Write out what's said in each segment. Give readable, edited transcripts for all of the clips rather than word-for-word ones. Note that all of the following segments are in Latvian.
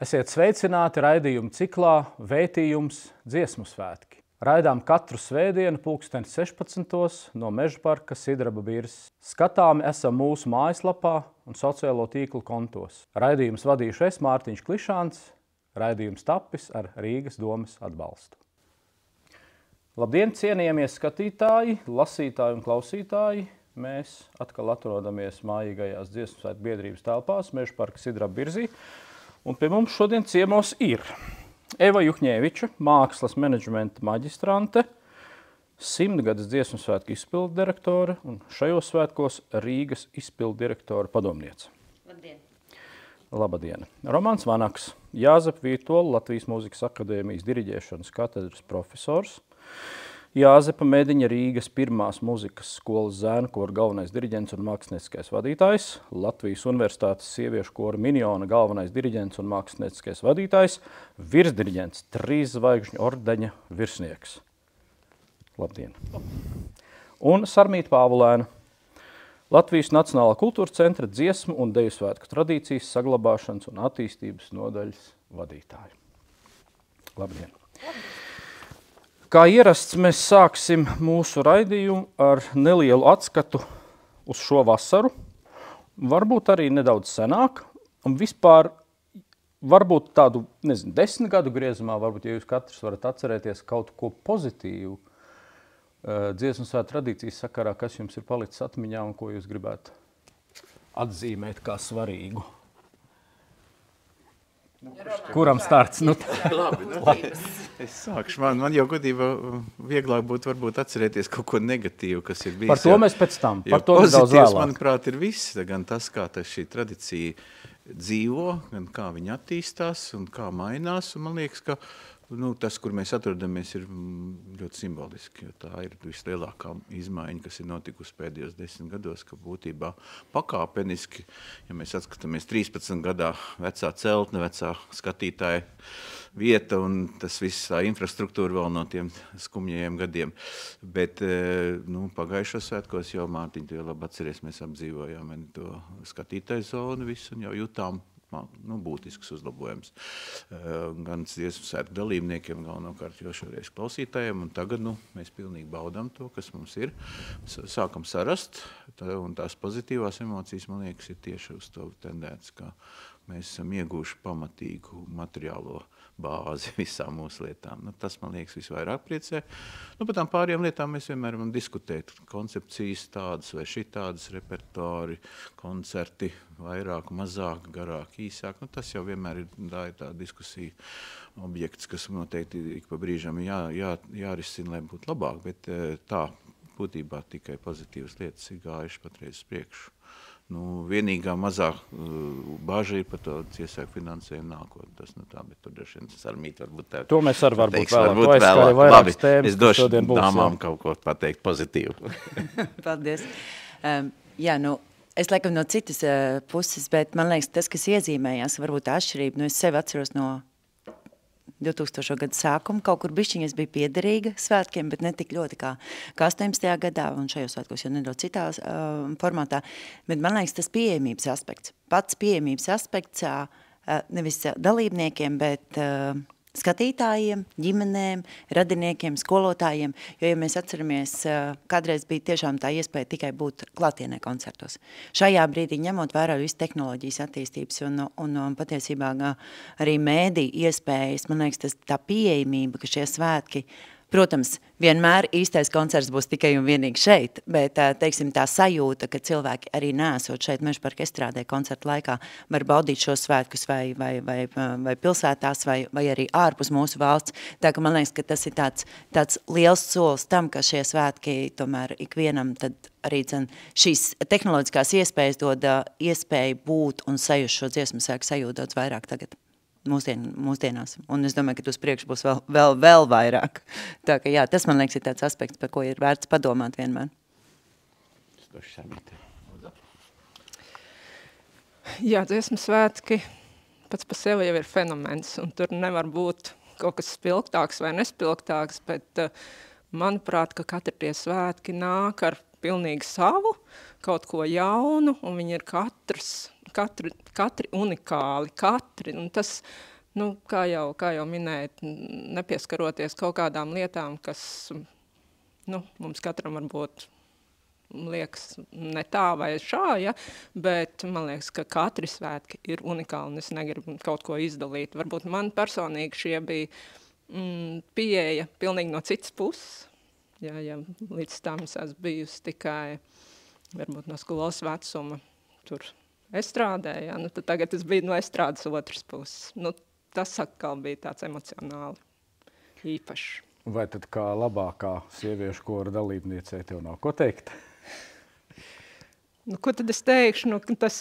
Esiet sveicināti raidījuma ciklā Vētījums dziesmu svētki. Raidām katru svētdienu 16. no Mežaparka Sidraba birzes. Skatāmi esam mūsu mājaslapā un sociālo tīklu kontos. Raidījums vadīšu es, Mārtiņš Klišāns, raidījums tapis ar Rīgas domes atbalstu. Labdien, cienījamies skatītāji, lasītāji un klausītāji! Mēs atkal atrodamies mājīgajās dziesmu svētku biedrības telpās Mežaparka Sidraba birzī. Un pie mums šodien ciemos ir Eva Juhņēviča, mākslas menedžmenta maģistrante, 100-gadas dziesmu svētku izpildu direktore un šajos svētkos Rīgas izpildu direktora padomniece. Labdien! Labdien! Romans Vanaks, Jāzep Vītola, Latvijas Mūzikas akadēmijas diriģēšanas katedras profesors, Jāzepa Mediņa Rīgas pirmās muzikas skolas zēnu kora galvenais diriģents un mākslinieckais vadītājs, Latvijas Universitātes sieviešu kora Miniona galvenais diriģents un mākslinieckais vadītājs, virsdiriģents, 3 zvaigžņu ordeņa virsnieks. Labdien! Un Sarmīta Pāvulēna, Latvijas Nacionālā kultūras centra dziesmu un deju svētku tradīcijas saglabāšanas un attīstības nodaļas vadītāja. Labdien! Kā ierasts, mēs sāksim mūsu raidījumu ar nelielu atskatu uz šo vasaru, varbūt arī nedaudz senāk, un vispār varbūt tādu, 10 gadu griezumā, varbūt, ja jūs katrs varat atcerēties kaut ko pozitīvu dziesmu svētku tradīcijas sakarā, kas jums ir palicis atmiņā un ko jūs gribētu atzīmēt kā svarīgu. Kuram starts? Labi. Es sākšu. Man jau godībā vieglāk būtu varbūt atcerēties kaut ko negatīvu, kas ir bijis. Par to mēs pēc tam. Par to nedaudz vēlāk. Manuprāt, ir viss. Gan tas, kā šī tradīcija dzīvo, gan kā viņa attīstās un kā mainās. Un man liekas, ka tas, kur mēs atrodamies, ir ļoti simboliski, jo tā ir vislielākā izmaiņa, kas ir notikusi pēdējos 10 gados, ka būtībā pakāpeniski, ja mēs atskatāmies 13 gadā vecā celtne, vecā skatītāja vieta un tas viss tā infrastruktūra vēl no tiem skumjajiem gadiem. Bet pagājušos svētkos jau, Mārtiņ, tu jau labi atceries, mēs apdzīvojām to skatītāju zonu visu un jau jutām būtisks uzlabojums. Gan dziesmu svētku dalībniekiem, galvenokārt jau šoreiz klausītājiem, un tagad mēs pilnīgi baudām to, kas mums ir. Sākam sarast, un tās pozitīvās emocijas, man liekas, ir tieši uz to tendēts, ka mēs esam ieguvuši pamatīgu materiālo bāzi visām mūsu lietām. Tas, man liekas, visvairāk priecē. Par tām pārējām lietām mēs vienmēr varam diskutēt. Koncepcijas tādas vai šitādas repertori, koncerti, vairāk, mazāk, garāk, īsāk. Tas jau vienmēr ir tā diskusija objekts, kas noteikti ik pa brīžam jārisina, lai būtu labāk, bet tā būtībā tikai pozitīvas lietas ir gājuši patreiz uz priekšu. Vienīgā mazā bāža ir par to ciesāku finansējumu nākotnē. Tas tā, bet tur droši vien Sarmīta varbūt tā. To mēs arī varbūt vēlāk. Labi, es došu dāmām kaut ko pateikt pozitīvu. Paldies. Es laikam no citas puses, bet man liekas, tas, kas iezīmējās, varbūt atšķirība, es sevi atceros no 2000. gada sākuma, kaut kur bišķiņ es biju piederīga svētkiem, bet ne tik ļoti kā 18. gadā, un šajos svētkos jau nedaudz citā formātā, bet man liekas tas pieejamības aspekts. Pats pieejamības aspekts nevis dalībniekiem, bet skatītājiem, ģimenēm, radiniekiem, skolotājiem, jo, ja mēs atceramies, kādreiz bija tiešām tā iespēja tikai būt klātienē koncertos. Šajā brīdī ņemot vērā visu tehnoloģijas attīstības un patiesībā arī mēdī iespējas, man liekas, tā pieejamība, ka šie svētki, protams, vienmēr īstais koncerts būs tikai un vienīgi šeit, bet, teiksim, tā sajūta, ka cilvēki arī neesot šeit Mežaparka estrādē koncerta laikā var baudīt šos svētkus vai pilsētās, vai arī ārpus mūsu valsts. Tā, ka man liekas, ka tas ir tāds liels solis tam, ka šie svētki tomēr ikvienam tad arī šīs tehnoloģiskās iespējas dod iespēju būt un sajust šo dziesmu svētku sajūtu daudz vairāk tagad. Mūsdienās. Un es domāju, ka uz priekšu būs vēl vairāk. Tā ka jā, tas, man liekas, ir tāds aspekts, par ko ir vērts padomāt vienmēr. Jā, dziesmu svētki pats par sevi jau ir fenomens, un tur nevar būt kaut kas spilgtāks vai nespilgtāks, bet manuprāt, ka katri tie svētki nāk ar pilnīgi savu, kaut ko jaunu, un viņi ir katri unikāli, un tas nu, kā jau minēt, nepieskaroties kaut kādām lietām, kas, nu, mums katram varbūt liekas ne tā vai šā, ja, bet man liekas, ka katri svētki ir unikāli, un es negribu kaut ko izdalīt. Varbūt man personīgi šie bija pieeja pilnīgi no citas puses, ja līdz tam es esmu bijusi tikai varbūt no skolas vecuma tur estrādē, ja, nu, tad tagad es biju no estrādes otras puses. Nu, tas atkal bija tāds emocionāli īpašs. Vai tad kā labākā sieviešu kora dalībniecei tev nav ko teikt? Nu, ko tad es teikšu? Tas,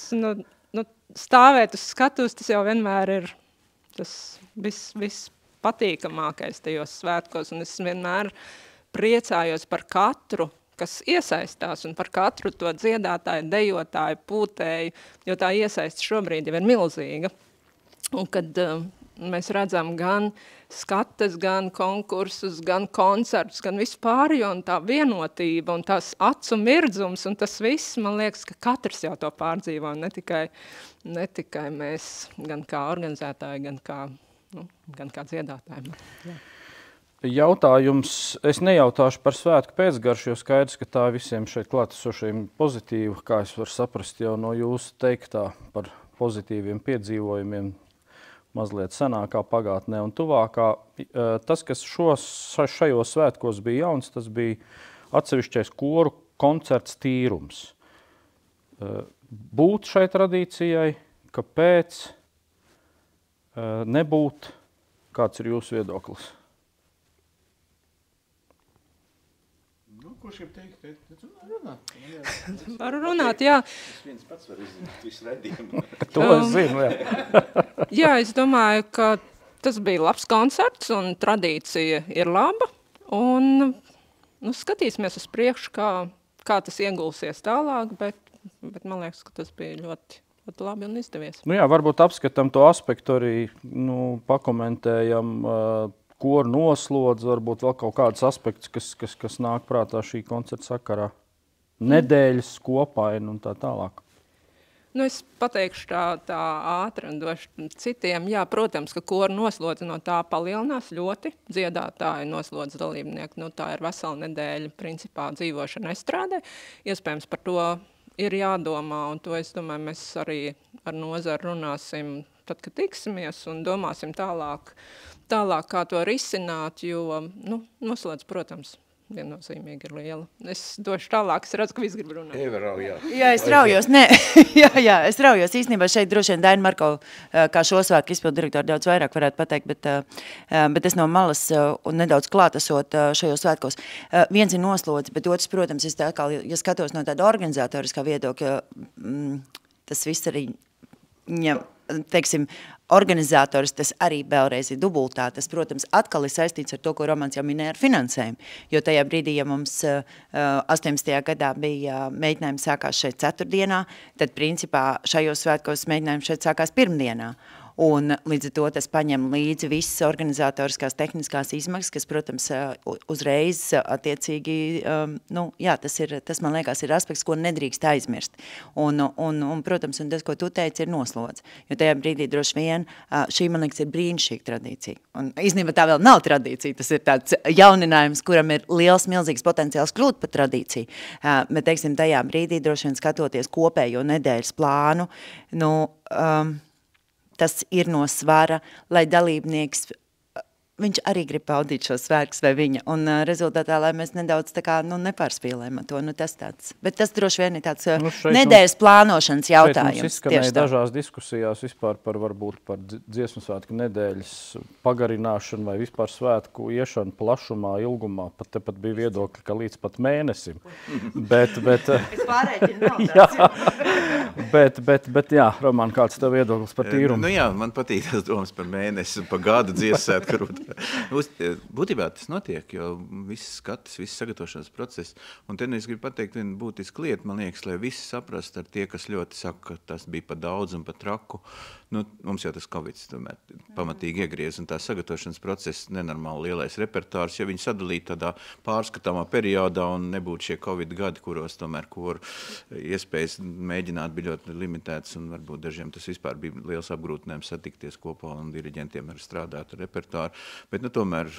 stāvēt uz skatuves, tas jau vienmēr ir tas viss patīkamākais tajos svētkos, un es vienmēr priecājos par katru, kas iesaistās, un par katru to dziedātāju, dejotāju, pūtēju, jo tā iesaista šobrīd jau ir milzīga. Un kad mēs redzam gan skates, gan konkursus, gan koncertus, gan vispārējo, un tā vienotība, un tās acu mirdzums, un tas viss, man liekas, ka katrs jau to pārdzīvo, ne tikai mēs, gan kā organizētāji, gan kā dziedātāji. Jā. Jautājums, es nejautāšu par svētku pēcgaršu, jo skaidrs, ka tā visiem šeit klātesošiem pozitīva, kā es varu saprast jau no jūsu teiktā par pozitīviem piedzīvojumiem, mazliet senākā pagātnē un tuvākā. Tas, kas šajos svētkos bija jauns, tas bija atsevišķais koru koncerts tīrums. Būt šai tradīcijai, kāpēc nebūt, kāds ir jūsu viedoklis? Kurš grib teikt? Runāt. Varu runāt, jā. Es viens pats varu izzināt visu redzījumu. To es zinu, jā. Jā, es domāju, ka tas bija labs koncerts un tradīcija ir laba. Un skatīsimies uz priekšu, kā tas iegulsies tālāk, bet man liekas, ka tas bija ļoti labi un izdevies. Nu jā, varbūt apskatam to aspektu arī, pakomentējam koru noslodzi, varbūt vēl kaut kādus aspektus, kas nāk prātā šī koncerta sakarā. Nedēļas kopaina un tā tālāk. Es pateikšu tā ātri un došu citiem. Jā, protams, ka koru noslodze no tā palielinās ļoti. Dziedātāju noslodze dalībnieku, tā ir vesela nedēļa principā dzīvošana estrādē. Iespējams, par to ir jādomā, un to, es domāju, mēs arī ar nozaru runāsim tad, kad tiksimies un domāsim tālāk, kā to risināt, jo, noslēdz, protams, viennozīmīgi ir liela. Es došu tālāk, es redzu, ka viss grib runāt. Eva raujās. Jā, es raujos, nē. jā, es raujos. Īstenībā šeit droši vien Daina Markova, kā šo svētku izpildu direktori daudz vairāk varētu pateikt, bet es no malas un nedaudz klātesot šajos svētkos. Viens ir noslodzi, bet otrs, protams, es tā kā, ja skatos no tāda organizatoriskā viedokļa, tas viss arī, teiksim, organizators, tas arī vēlreiz ir dubultā. Tas, protams, atkal ir saistīts ar to, ko Romans jau minēja ar finansējumu. Jo tajā brīdī, ja mums 18. gadā bija mēģinājums sākās šeit ceturtdienā, tad principā šajos svētkos mēģinājums šeit sākās pirmdienā. Un līdz ar to tas paņem līdzi visas organizatoriskās tehniskās izmaksas, kas, protams, uzreiz attiecīgi, tas, man liekas, ir aspekts, ko nedrīkst aizmirst. Un, protams, un tas, ko tu teici, ir noslodze. Jo tajā brīdī droši vien šī, man liekas, ir brīnišķīga tradīcija. Un īstenībā tā vēl nav tradīcija, tas ir tāds jauninājums, kuram ir liels, milzīgs potenciāls kļūt par tradīciju. Bet, teiksim, tajā brīdī droši vien skatoties kopējo nedēļas plānu, tas ir no svara, lai dalībnieks, viņš arī grib paudīt šo svētkus vai viņa, un rezultātā, lai mēs nedaudz tā kā, nepārspīlējam to, tas tāds. Bet tas droši vien ir tāds nedēļas plānošanas jautājums. Šeit mums izskanēja dažās diskusijās vispār varbūt par dziesmu svētku nedēļas pagarināšanu vai vispār svētku iešanu plašumā, ilgumā. Pat bija viedokļi, ka līdz pat mēnesim. Bet es pārēķinu nav tāds. Bet jā, Roman, kāds tev viedoklis par tīrumu? Jā, man patīk tas domas par mēnesi, par gadu dziesmu svētku. Būtībā tas notiek, jo viss skatas, viss sagatavošanas process. Un te es gribu pateikt vienu būtisku lietu, man liekas, lai visi saprast ar tie, kas ļoti saka, ka tas bija pa daudz un pa traku. Mums jau tas Covid tomēr pamatīgi iegriez, un tā sagatavošanas process nenormāli lielais repertārs, ja viņi sadalītu tādā pārskatāmā periodā un nebūtu šie Covid gadi, kuros tomēr koru iespējas mēģināt bija ļoti limitētas, un varbūt dažiem tas vispār bija liels apgrūtinājums satikties kopā un diriģentiem ar strādāt ar repertuāru. Bet, tomēr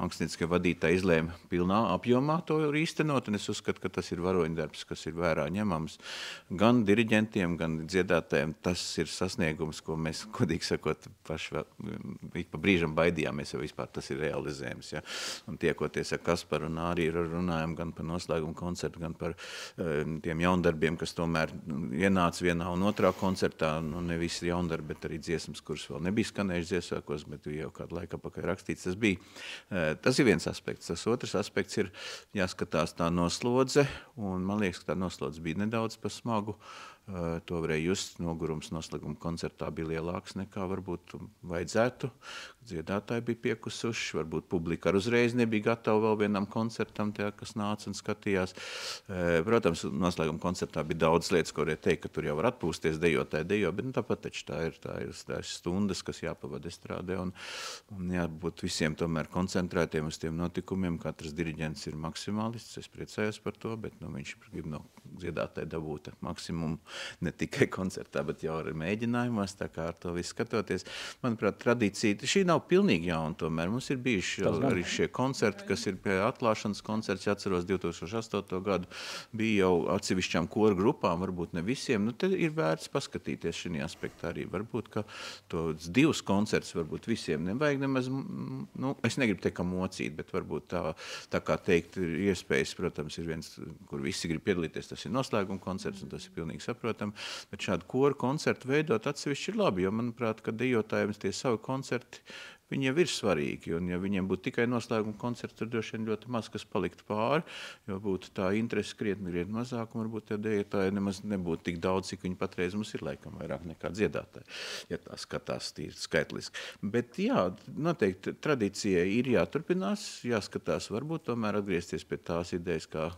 mākslinieckie vadītāji izlēma pilnā apjomā to īstenot, un es uzskatu, ka tas ir varoņdarbs, kas ir vērā ņemams gan diriģentiem, gan dziedātājiem. Tas ir sasniegums, ko mēs, godīgi sakot, paši ik pa brīžam baidījāmies, jo vispār tas ir realizējums. Ja? Un tiekoties ar Kasparu un arī runājam gan par noslēgumu koncertu, gan par tiem jaundarbiem, kas tomēr ienāca vienā un otrā koncertā, ne visi jaundarbi, bet arī dziesmas, kuras vēl nebija skanējuši Ziemassvētkos, bet jau kādu laiku apakaļ rakstīts, tas bija. Tas ir viens aspekts. Tas otrs aspekts ir jāskatās tā noslodze, un man liekas, ka tā noslodze bija nedaudz pa smagu. To varēja just, nogurums noslēguma koncertā bija lielāks nekā varbūt vajadzētu. Dziedātāji bija piekusuši, varbūt publika ar uzreiz nebija gatava vēl vienam koncertam, tajā, kas nāca un skatījās. Protams, noslēguma koncertā bija daudz lietas, ko varēja teikt, ka tur jau var atpūsties, dejotāji dejo, bet tāpat taču tā ir stundas, kas jāpavada estrādē, un jābūt visiem tomēr koncentrētiem uz tiem notikumiem. Katrs diriģents ir maksimālists, es priecājos par to, bet viņš grib no dziedātāja dabūt maksimumu. Ne tikai koncertā, bet jau arī mēģinājumos, tā kā ar to visu skatoties. Manuprāt, tradīcija, šī nav pilnīgi jauna tomēr. Mums ir bijuši arī šie koncerti, kas ir pie atklāšanas koncerts, ja atceros 2008. gadu, bija jau atsevišķām koru grupām, varbūt ne visiem. Te ir vērts paskatīties šī aspektā arī. Varbūt, ka tos 2 koncertus varbūt visiem nevajag nemaz, es negribu teikt, ka mocīt, bet varbūt tā kā teikt, ir iespējas, protams, ir viens, kur visi grib piedalīties, tas ir noslēguma koncerts, un tas ir pilnīgi saprotami, bet šādu koru koncertu veidot atsevišķi ir labi, jo, manuprāt, ka dejotājiem tie savi koncerti, viņi jau ir svarīgi, un ja viņiem būtu tikai noslēguma koncerts, tad droši vien ļoti maz, kas paliktu pāri, jo būtu tā interese krietni mazāk, un varbūt tie dejotāji nemaz nebūtu tik daudz, cik viņi patreiz mums ir, laikam, vairāk nekā dziedātāji, ja tā skatās tīri skaitliski. Bet jā, noteikti tradīcijai ir jāturpinās, jāskatās, varbūt tomēr atgriezties pie tās idejas, kā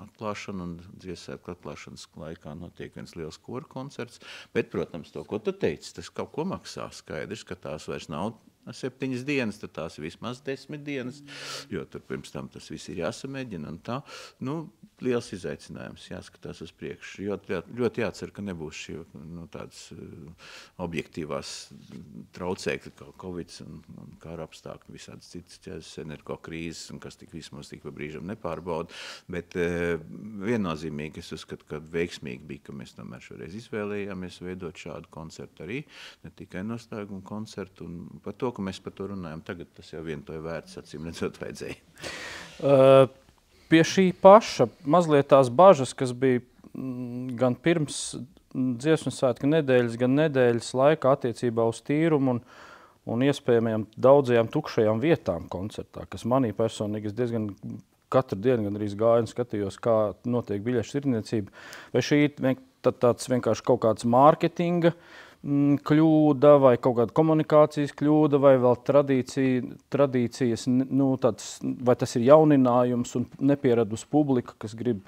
atklāšana un Ziemassvētku atklāšanas laikā notiek viens liels koru koncerts, bet, protams, to, ko tu teici, tas kaut ko maksā, skaidrs, ka tās vairs nav 7 dienas, tad tās vismaz 10 dienas, jo tur pirms tam tas viss ir jāsamēģina un tā. Liels izaicinājums, jāskatās uz priekšu. Ļoti jācer, ka nebūs šī tādas objektīvās traucēkļi, kā Covid un kara apstākļi, visādas citas energokrīzes, un kas tik viss mums tik pa brīžam nepārbauda. Bet viennozīmīgi es uzskatu, ka veiksmīgi bija, ka mēs tomēr šoreiz izvēlējāmies veidot šādu koncertu arī, ne tikai noslēgumu koncertu, un par to, ka mēs par to runājam tagad, tas jau vien to vērts, acīm redzot, vajadzēja. Pie šī paša mazliet tās bažas, kas bija gan pirms Ziemassvētku nedēļas, gan nedēļas laika attiecībā uz tīrumu un iespējamajām daudzajām tukšajām vietām koncertā, kas manī personīgi es diezgan katru dienu gan arī gāju un skatījos, kā notiek biļešu tirdzniecība. Vai šī tāds vienkārši kaut kāds mārketinga kļūda vai kaut kāda komunikācijas kļūda vai vēl tradīcijas, vai tas ir jauninājums un nepieradus publika, kas grib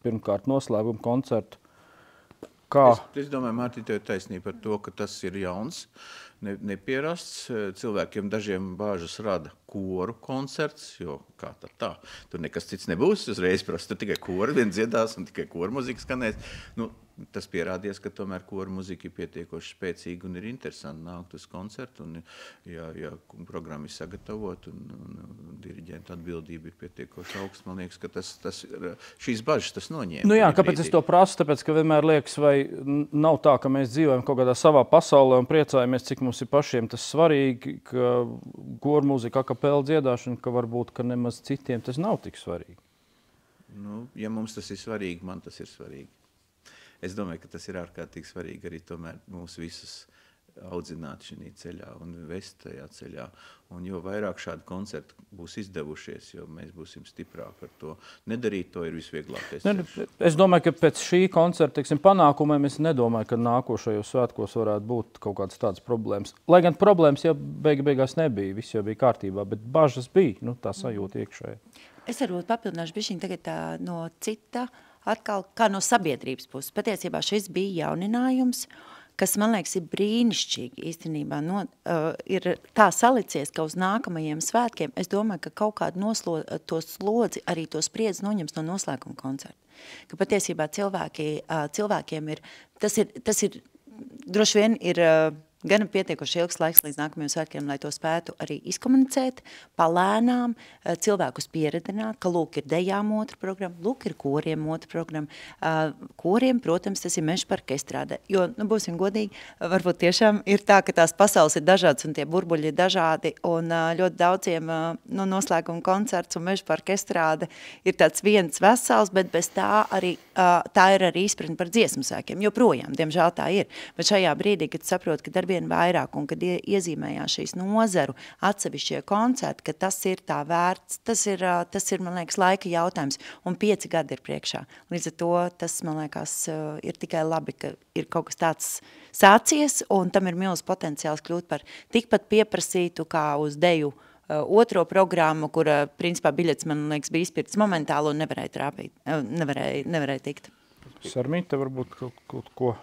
pirmkārt noslēgumu koncertu? Kā? Es domāju, Mārtiņ, tev ir taisnība par to, ka tas ir jauns, nepierasts. Cilvēkiem dažiem bāžas rada koru koncerts, jo kā tad tā? Tur nekas cits nebūs, uzreiz prasa, tur tikai kori vien dziedās un tikai koru muzika skanēs. Tas pierādies, ka tomēr koru muzika ir pietiekoši spēcīga un ir interesanti nākt uz koncertu, un ja programma ir sagatavot un diriģenta atbildība ir pietiekoši augsts, man liekas, ka šīs bažas tas noņēma. Jā, kāpēc es to prasu? Tāpēc, ka vienmēr liekas, vai nav tā, ka mēs dzīvojam kaut kādā savā pasaulē un priecājamies, cik mums ir pašiem tas svarīgi, ka koru muzika, akapela dziedāšana, ka varbūt, ka nemaz citiem tas nav tik svarīgi. Ja mums tas ir svarīgi, man tas ir svarīgi. Es domāju, ka tas ir ārkārtīgi svarīgi arī tomēr mūs visus audzināt šī ceļā un vest tajā ceļā. Un jo vairāk šādi koncerti būs izdevušies, jo mēs būsim stiprāki ar to. Nedarīt to ir visvieglākais. Es domāju, ka pēc šī koncerta panākumiem es nedomāju, ka nākošajos svētkos varētu būt kaut kādas tādas problēmas. Lai gan problēmas jau beigās nebija, viss jau bija kārtībā, bet bažas bija, tā sajūta iekšēji. Es varbūt papildināšu bišķiņ tagad no cita, atkal kā no sabiedrības puses. Patiesībā šis bija jauninājums, kas, man liekas, ir brīnišķīgi īstenībā. Ir tā salicies, ka uz nākamajiem svētkiem, es domāju, ka kaut kādu to slodzi, arī to spriedzi noņems no noslēguma koncerta. ka patiesībā cilvēkiem ir, tas ir, droši vien ir gan pietiekoši ilgs laiks līdz nākamajiem svētkiem, lai to spētu arī izkomunicēt, palēnām, cilvēkus pieredināt, ka lūk ir dejām otra programma, lūk ir koriem otra programma. Koriem, protams, tas ir mežparka estrāde, jo, būsim godīgi, varbūt tiešām ir tā, ka tās pasaules ir dažādas un tie burbuļi ir dažādi, un ļoti daudziem noslēguma koncerts un mežparka estrāde ir tāds viens vesels, bet bez tā arī, tā ir arī izpratne par dziesmu svētkiem, joprojām, diemžēl tā ir. Bet šajā brīdī, kad saprot, ka vien vairāk, un kad iezīmējās šīs nozaru atsevišķie koncerti, ka tas ir tā vērts, tas ir, man liekas, laika jautājums, un 5 gadi ir priekšā. Līdz ar to tas, man liekas, ir tikai labi, ka ir kaut kas tāds sācies, un tam ir milz potenciāls kļūt par tikpat pieprasītu kā uz deju otro programmu, kura, principā, biļets, man liekas, bija izpirkts momentāli un nevarēja trāpīt, nevarēja tikt. Sarmīte, varbūt kaut ko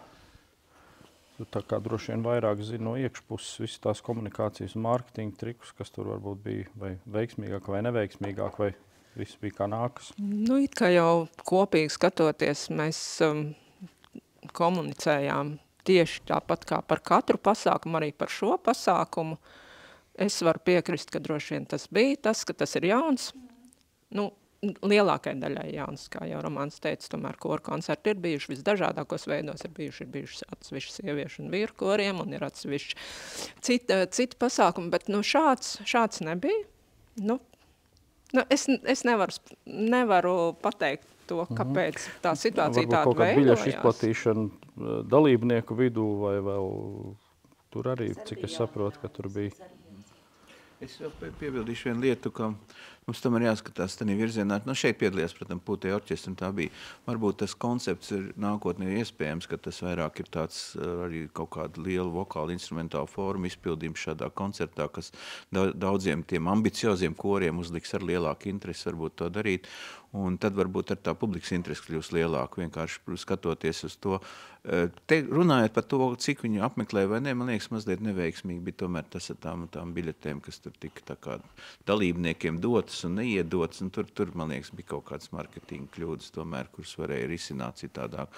tā kā droši vien vairāk zina no iekšpuses visas tās komunikācijas un mārketinga trikus, kas tur varbūt bija vai veiksmīgāk vai neveiksmīgāk, vai viss bija kā nākas? It kā jau kopīgi skatoties, mēs komunicējām tieši tāpat kā par katru pasākumu, arī par šo pasākumu. Es varu piekrist, ka droši vien tas bija tas, ka tas ir jauns. Lielākai daļai jauns, kā jau Romāns teica, tomēr koru koncerti ir bijuši visdažādākos veidos, ir bijuši atsevišķi sieviešu un vīru koriem, un ir atsevišķi citi pasākumi, bet šāds nebija. Es nevaru pateikt to, kāpēc tā situācija tāda veidojās. Varbūt kaut kāda biļešu izplatīšana dalībnieku vidū, vai vēl tur arī, cik es saprotu, ka tur bija. Es vēl piebildīšu vienu lietu, ka mums tam ir jāskatās tādā virzienā. Šeit piedalījās, protams, Pūtēja orķestri, un tā bija. Varbūt tas koncepts ir nākotnē iespējams, ka tas vairāk ir tāds arī kaut kāda liela vokāla instrumentāla forma izpildījums šādā koncertā, kas daudziem tiem ambicioziem koriem uzliks ar lielāku interesi varbūt to darīt. Un tad varbūt ar tā publikas interesi kļūst lielāku, vienkārši skatoties uz to. Te runājot par to, cik viņu apmeklē vai ne, man liekas, mazliet neveiksmīgi bija tomēr tas ar tām biļetēm, kas tur tika tā kā dalībniekiem dotas un neiedotas, un tur, man liekas, bija kaut kāds marketinga kļūdas tomēr, kuras varēja risināt citādāk.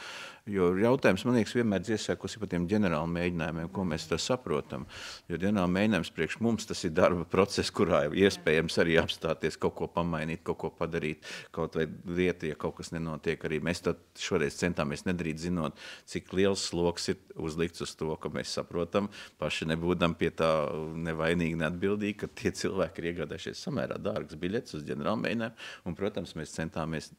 Jo jautājums, man liekas, vienmēr dziesēkos ir par tiem ģenerāli mēģinājumiem, ko mēs to saprotam. Jo ģenerāli mēģinājums priekš mums tas ir darba process, kurā iespējams arī apstāties, kaut ko pamainīt, kaut ko padarīt, kaut vai lieta, ja kaut kas nenotiek. Arī mēs to šoreiz centāmies nedarīt, zinot, cik liels sloks ir uzlikts uz to, ka mēs saprotam, paši nebūdam pie tā nevainīgi, neatbildīgi, ka tie cilvēki ir iegādājušies samērā dārgas biļetes uz ģenerālu mēģinājumu. Un, protams, mēs centāmies,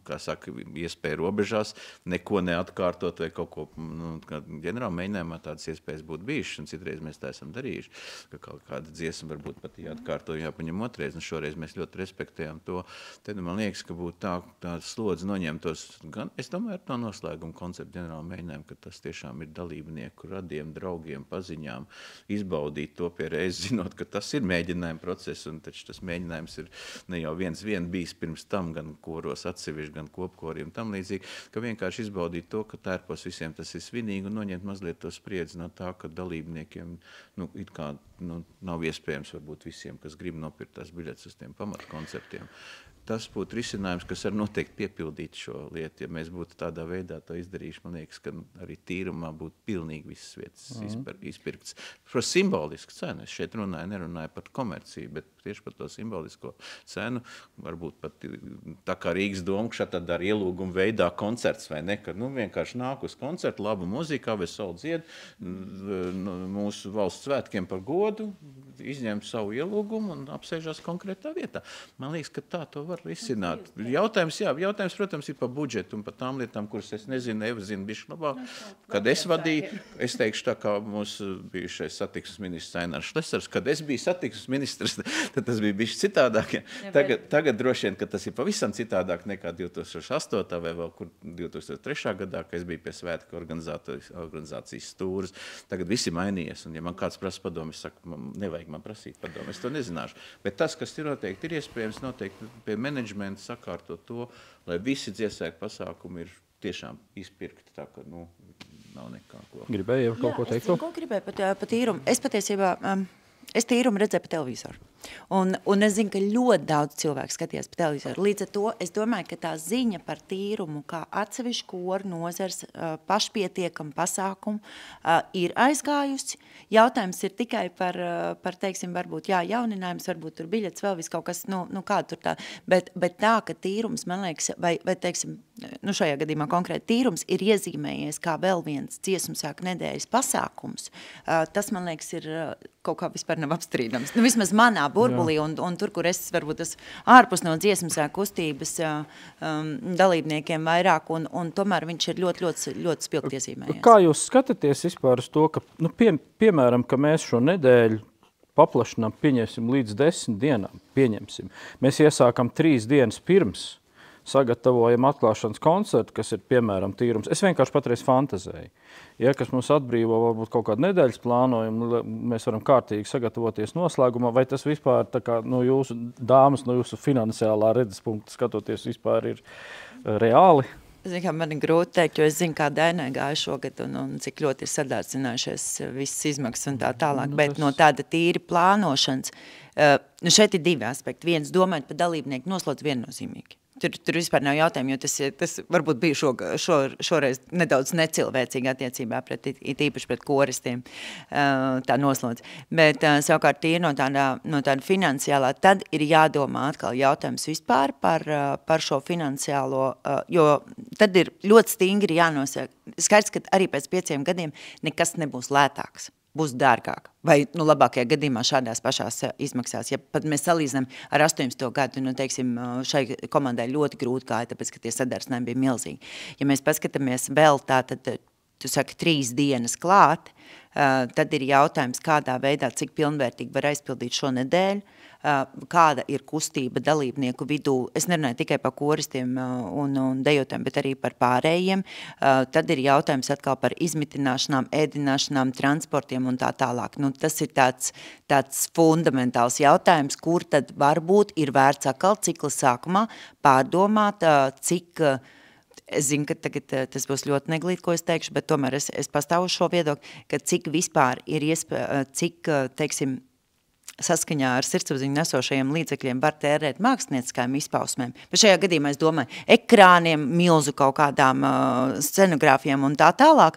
kā saka, iespēju robežās, neko neatkārtot vai kaut ko, ģenerālu mēģinājumā tādas iespējas būtu bijušas, un citreiz mēs tā esam darījuši, ka kaut kāda dziesma varbūt pat jāatkārto, jāpaņem otreiz, un šoreiz mēs ļoti respektējam to. Tad man liekas, ka būtu tā slodze noņemtos gan, es domāju, ar to noslēgumu konceptu ģenerālu mēģinājumu, ka tas tiešām ir dalībnieku radiem, draugiem, paziņām, izbaudīt to pie reizes, zinot, ka tas ir mēģinājuma process, un taču tas mēģinājums ir ne jau viens bijis pirms tam, gan koros atsevišķi, gan kopkoriem, tam līdzīgi, ka vienkārši izbaudīt to, ka tērpos visiem tas ir svinīgi, un noņemt mazliet to spriedzi no tā, ka dalībniekiem, it kā, nav iespējams varbūt visiem, kas grib nopirkt tās biļetes uz tiem pamatkoncertiem. Tas būtu risinājums, kas var noteikti piepildīt šo lietu. Ja mēs būtu tādā veidā to izdarījuši, man liekas, ka arī tīrumā būtu pilnīgi visas vietas izpirkts. Šo simbolisku cenu, es šeit nerunāju par komerciju, bet tieši par to simbolisko cenu, varbūt pat tā kā Rīgas doma, ka tad ar ielūgumu veidā koncerts vai ne, kad vienkārši nāk uz koncertu, labu mūziku, veselu dzied, mūsu valsts svētkiem par godu, izņem savu ielūgumu un apsēžās konkrētā vietā. Man liekas, ka tā to var risināt. Jautājums, protams, ir par budžetu un par tām lietām, kuras es nezinu, Eva zina bišķi labāk. Kad es vadīju, es teikšu tā kā mūsu bijušais satiksmes ministrs Ainārs Šlesers, kad es biju satiksmes ministrs, tad tas bija bišķi citādāk. Ja. Tagad droši vien, ka tas ir pavisam citādāk nekā 2008. vai vēl kur 2003. gadā, kad es biju pie svētku organizācijas stūras. Tagad visi mainījies, un ja man kāds prasa padomu, es saku, nevajag man prasīt padomu, es to nezināšu. Bet tas, kas ir noteikti, ir iespējams noteikti pie menedžmenta sakārtot to, lai visi dziesēku pasākumi ir tiešām izpirkti, tā ka, nav nekā ko. Gribēju kaut ko teikt? Ko gribēju par tīrumu? Es patiesībā, es tīrumu redzēju pa televizoru. Un es zinu, ka ļoti daudz cilvēku skatījās pa televizoru. Līdz ar to es domāju, ka tā ziņa par tīrumu, kā atsevišķu koru nozars pašpietiekam pasākumu ir aizgājusi. Jautājums ir tikai par teiksim, varbūt, jauninājums, varbūt tur biļets, vēl viss kaut kas, kā tur tā. Bet tā, ka tīrums, man liekas, vai teiksim, šajā gadījumā konkrēti tīrums ir iezīmējies kā vēl viens dziesmsvētku nedēļas pasākums, tas, man liekas, ir kaut kā vispār nav apstrīdams. Vismaz manā burbulī un tur, kur es varbūt tas ārpus no dziesmsvētku kustības dalībniekiem vairāk, un tomēr viņš ir ļoti spilgti iezīmējies. Kā jūs skatāties vispār uz to, ka, piemēram, ka mēs šo nedēļu paplašinām, pieņemsim līdz 10 dienām, pieņemsim. Mēs iesākam 3 dienas pirms, sagatavojam atklāšanas koncertu, kas ir, piemēram, tīrums. Es vienkārši patreiz fantazēju. Ja, kas mums atbrīvo varbūt kaut kādu nedēļas plānojumu, mēs varam kārtīgi sagatavoties noslēgumā, vai tas vispār tā kā no jūsu dāmas, no jūsu finansiālā redzes punkta skatoties vispār ir reāli? Man ir grūti teikt, jo es zinu, kā Dainai gāja šogad un cik ļoti ir sadārdzinājušies visas izmaksas un tā tālāk, bet no tāda tīri plānošanas, šeit ir 2 aspekti. Viens, domājot par dalībnieku, noslodz viennozīmīgi. Tur vispār nav jautājumu, jo tas varbūt bija šoreiz nedaudz necilvēcīgi attiecībā īpaši pret koristiem tā noslodz. Bet savukārt tīri no tāda finansiālā, tad ir jādomā atkal jautājums vispār par šo finansiālo, jo tad ir ļoti stingri jānosaka. Skaidrs, ka arī pēc 5 gadiem nekas nebūs lētāks. Būs dārgāk. Vai, labākajā gadījumā šādās pašās izmaksās. Ja pat mēs salīdzinām ar 18. gadu, teiksim, šai komandai ļoti grūti gāja, tāpēc, ka tie sadarbinājumi bija milzīgi. Ja mēs paskatāmies vēl tā, tad, tu saki, 3 dienas klāt, tad ir jautājums, kādā veidā, cik pilnvērtīgi var aizpildīt šo nedēļu, kāda ir kustība dalībnieku vidū. Es nerunāju tikai par koristiem un dejotājiem, bet arī par pārējiem. Tad ir jautājums atkal par izmitināšanām, ēdināšanām, transportiem un tā tālāk. Tas ir tāds fundamentāls jautājums, kur tad varbūt ir vērts atkal cikla sākumā pārdomāt, cik... Es zinu, ka tagad tas būs ļoti neglīt, ko es teikšu, bet tomēr es pastāvu šo viedokli, ka cik vispār ir cik, teiksim, saskaņā ar sirdsapziņu nesošajiem līdzekļiem var tērēt mākslinieckajiem izpausmēm. Bet šajā gadījumā es domāju ekrāniem, milzu kaut kādām scenogrāfiem un tā tālāk,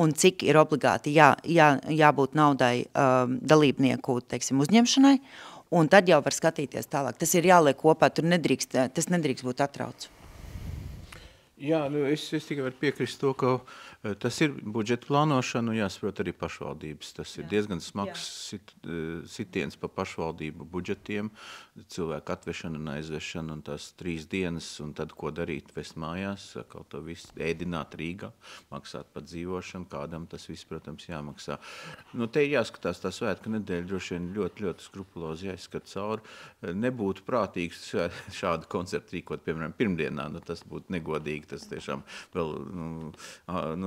un cik ir obligāti jābūt naudai dalībnieku, teiksim, uzņemšanai, un tad jau var skatīties tālāk. Tas ir jāliek kopā, tas nedrīkst būt atrauc. Jā, es tikai varu piekrist to, ka tas ir budžeta plānošana, un jāsaprot arī pašvaldības. Tas ir diezgan smags sitiens pa pašvaldību budžetiem, cilvēku atvešana un aizvešana, un tās 3 dienas, un tad ko darīt, vest mājās, kaut to visu ēdināt Rīgā, maksāt par dzīvošanu, kādam tas viss, protams, jāmaksā. Te ir jāskatās tā svētku nedēļa, droši vien ļoti skrupulozi jāizskat cauri. Nebūtu prātīgs šādu koncertu rīkot, piemēram, pirmdienā, tas būtu negodīgi, tas tiešām vēl,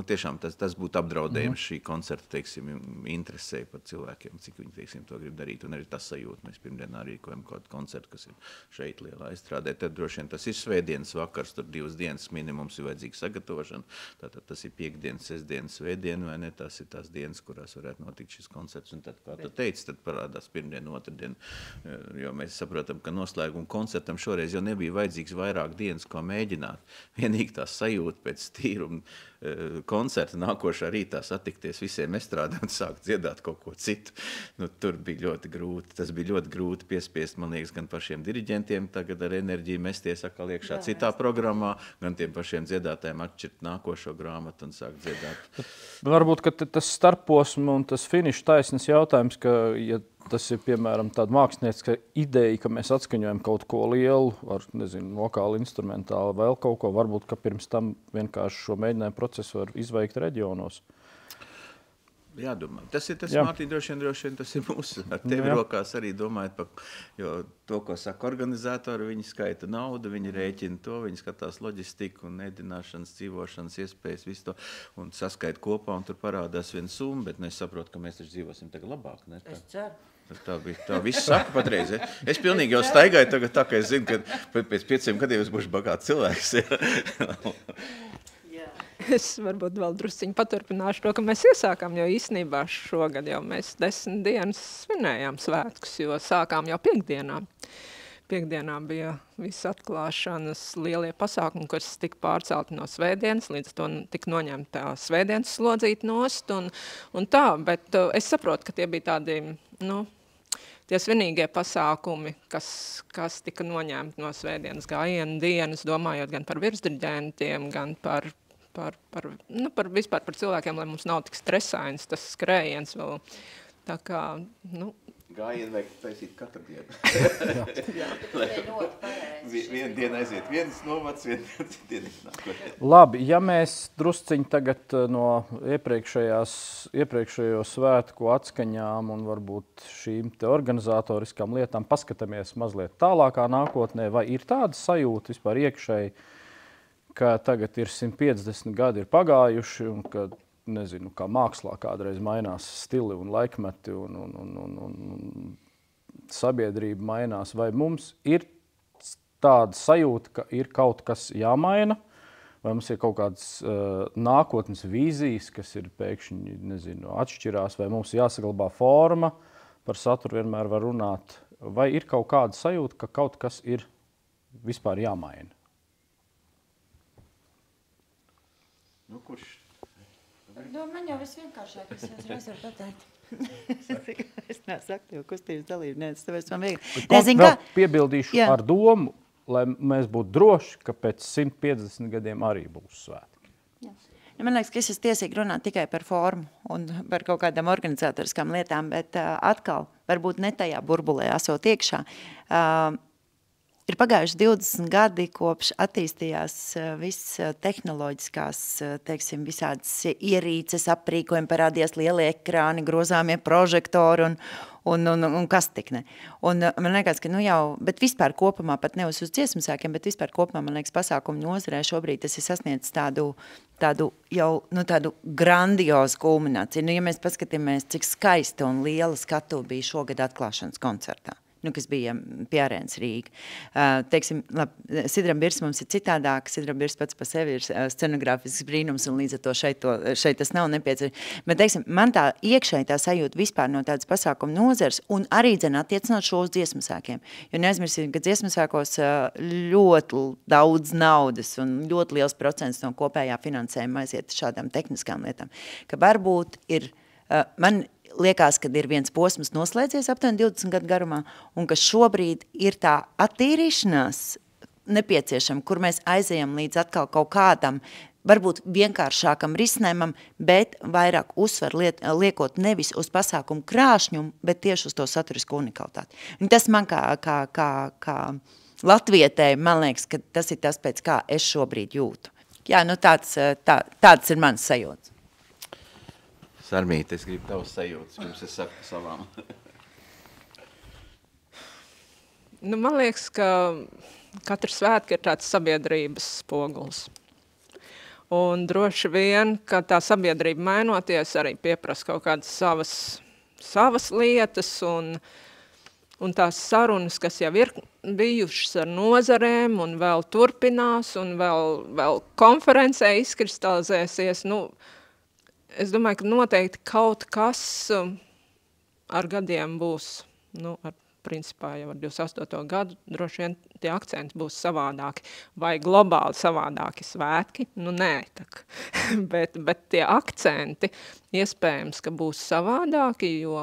tiešām tas būtu apdraudējums šī koncerta, teiksim, interesē par cilvēkiem, cik viņi, teiksim, to grib darīt, un arī tas sajūt. Mēs pirmdienā rīkojam kaut koncertu, kas ir šeit lielā izstrādē, tad droši vien tas ir svētdienas vakars, tur 2 dienas minimums ir vajadzīga sagatavošana, tātad tas ir piekdienas, sestdienas, svētdiena, vai ne, tas ir tās dienas, kurās varētu notikt šis koncerts, un tad, kā tu teici, tad parādās pirmdien, otrdien, jo mēs saprotam, ka noslēguma koncertam šoreiz jau nebija vajadzīgs vairāk dienas, ko mēģināt. Vienīgi tā sajūta pēc tīruma koncerta nākošā rītā satikties visiem estrādē un sākt dziedāt kaut ko citu. Tur bija ļoti grūti. Tas bija ļoti grūti piespiest, man liekas, gan pašiem diriģentiem tagad ar enerģiju mesties atkal iekšā citā programmā, gan tiem pašiem dziedātājiem atšķirt nākošo grāmatu un sākt dziedāt. Varbūt, ka tas starposmu un tas finiša taisnes jautājums, ka, ja tas ir, piemēram, tāda mākslinieciska ideja, ka mēs atskaņojam kaut ko lielu ar, nezinu, vokāli, instrumentāli, vēl kaut ko, varbūt, ka pirms tam vienkārši šo mēģinājumu procesu var izveikt reģionos. Jādomā. Tas ir Mārtiņ, droši vien, tas ir mūsu ar tevi rokās arī domājot par, jo to, ko saka organizātori, viņi skaita naudu, viņi rēķina to, viņi skatās loģistiku un ēdināšanas, dzīvošanas iespējas, visu to, un saskaita kopā, un tur parādās viena summa, bet es saprotu, ka mēs taču dzīvosim tagad labāk, ne? Es ceru. Tā viss saka patreiz. Es pilnīgi jau staigāju tagad tā, ka es zinu, ka pēc 5 gadiem es būšu bagāts cilvēks. Es varbūt vēl drusciņu paturpināšu to, ka mēs iesākām, jo īstenībā šogad jau mēs 10 dienas svinējām svētkus, jo sākām jau piekdienā. Piekdienā bija visa atklāšanas lielie pasākumi, kas tika pārcelti no svētdienas, līdz to tika noņemta svētdienas slodzīta nost un tā, bet es saprotu, ka tie bija tādi, tie svinīgie pasākumi, kas tika noņemti no svētdienas gājienu dienas, domājot gan par virsdirģentiem, gan par vispār par cilvēkiem, lai mums nav tik stresains tas skrējiens vēl. Tā kā, Gājienu vajag taisīt katru dienu. Jā. Vienu dienu aiziet viens novads, vienu dienu nākotnē. Labi, ja mēs drusciņi tagad no iepriekšējo svētku atskaņām un varbūt šīm te organizatoriskām lietām paskatāmies mazliet tālākā nākotnē, vai ir tāda sajūta vispār iekšēji, ka tagad ir 150 gadi ir pagājuši un ka, nezinu, kā mākslā kādreiz mainās stili un laikmeti un sabiedrība mainās, vai mums ir tāda sajūta, ka ir kaut kas jāmaina, vai mums ir kaut kādas nākotnes vīzijas, kas ir pēkšņi, nezinu, atšķirās, vai mums jāsaglabā forma, par saturu vienmēr var runāt, vai ir kaut kāda sajūta, ka kaut kas ir vispār jāmaina? Kurš? Man jau visvienkāršāk, es jau uzreiz varu pateikt. Es neesmu aktīva kustības dalībniece, tāpēc man viegli. Vēl piebildīšu ar domu, lai mēs būtu droši, ka pēc 150 gadiem arī būs svētki. Man liekas, ka es esmu tiesīgi runāt tikai par formu un par kaut kādām organizatoriskām lietām, bet atkal, varbūt ne tajā burbulē esot iekšā. Ir pagājuši 20 gadi, kopš attīstījās viss tehnoloģiskās, teiksim, visādas ierīces, aprīkojumi, parādījās lielie ekrāni, grozāmie prožektori un kas tik ne. Un man liekas, ka bet vispār kopumā, pat nevis uz dziesmu svētkiem, bet vispār kopumā, man liekas, pasākumu nozarē šobrīd tas ir sasniedz tādu grandiozu kulmināciju. Ja mēs paskatāmies, cik skaista un liela skatu bija šogad atklāšanas koncertā. Kas bija pie Arēnas Rīga. Teiksim, Sidram Birs mums ir citādāk, Sidram Birs pats par sevi ir scenogrāfisks brīnums, un līdz ar to šeit tas nav nepieciešams. Bet, teiksim, man tā iekšēji tā sajūta vispār no tādas pasākuma nozars, un arī attiecināt šo uz dziesmu svētkiem. Jo neaizmirsīsim, ka dziesmu svētkos ļoti daudz naudas un ļoti liels procents no kopējā finansējuma aiziet šādām tehniskām lietām. Ka varbūt ir, man liekas, kad ir viens posms noslēdzies aptuveni 20 gadu garumā, un ka šobrīd ir tā attīrīšanās nepieciešama, kur mēs aizejam līdz atkal kaut kādam, varbūt vienkāršākam risinājumam, bet vairāk uzsver liekot nevis uz pasākumu krāšņumu, bet tieši uz to saturisku unikalitāti. Un tas man kā latvietēji, man liekas, ka tas ir tas, pēc kā es šobrīd jūtu. Jā, tāds ir mans sajūts. Sarmīte, es gribu tavas sajūtas, pirms es saku savām. Man liekas, ka katrs svētki ir tāds sabiedrības spoguls. Un droši vien, ka tā sabiedrība mainoties arī pieprasa kaut kādas savas lietas un tās sarunas, kas jau ir bijušas ar nozarēm un vēl turpinās un vēl konferencē izkristalizēsies, es domāju, ka noteikti kaut kas ar gadiem būs, principā jau ar 28. gadu, droši vien tie akcenti būs savādāki, vai globāli savādāki svētki, nē, bet tie akcenti iespējams, ka būs savādāki, jo,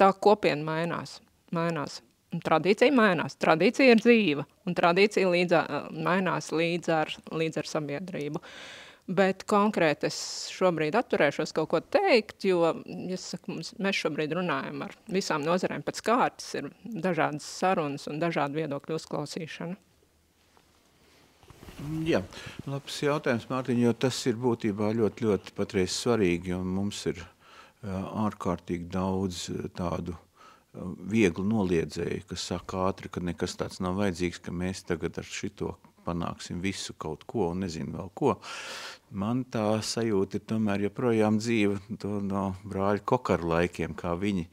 tā kopiena mainās. Tradīcija mainās, tradīcija ir dzīva, un tradīcija mainās līdz ar sabiedrību. Bet konkrēti es šobrīd atturēšos kaut ko teikt, jo, mēs šobrīd runājam ar visām nozarēm pēc kārtas, ir dažādas sarunas un dažādu viedokļu uzklausīšana. Jā, labs jautājums, Mārtiņ, jo tas ir būtībā ļoti, ļoti patreiz svarīgi, un mums ir ārkārtīgi daudz tādu vieglu noliedzēju, kas saka ātri, ka nekas tāds nav vajadzīgs, ka mēs tagad ar šito panāksim visu kaut ko un nezinu vēl ko. Man tā sajūta ir tomēr joprojām dzīva no brāļu Kokaru laikiem, kā viņi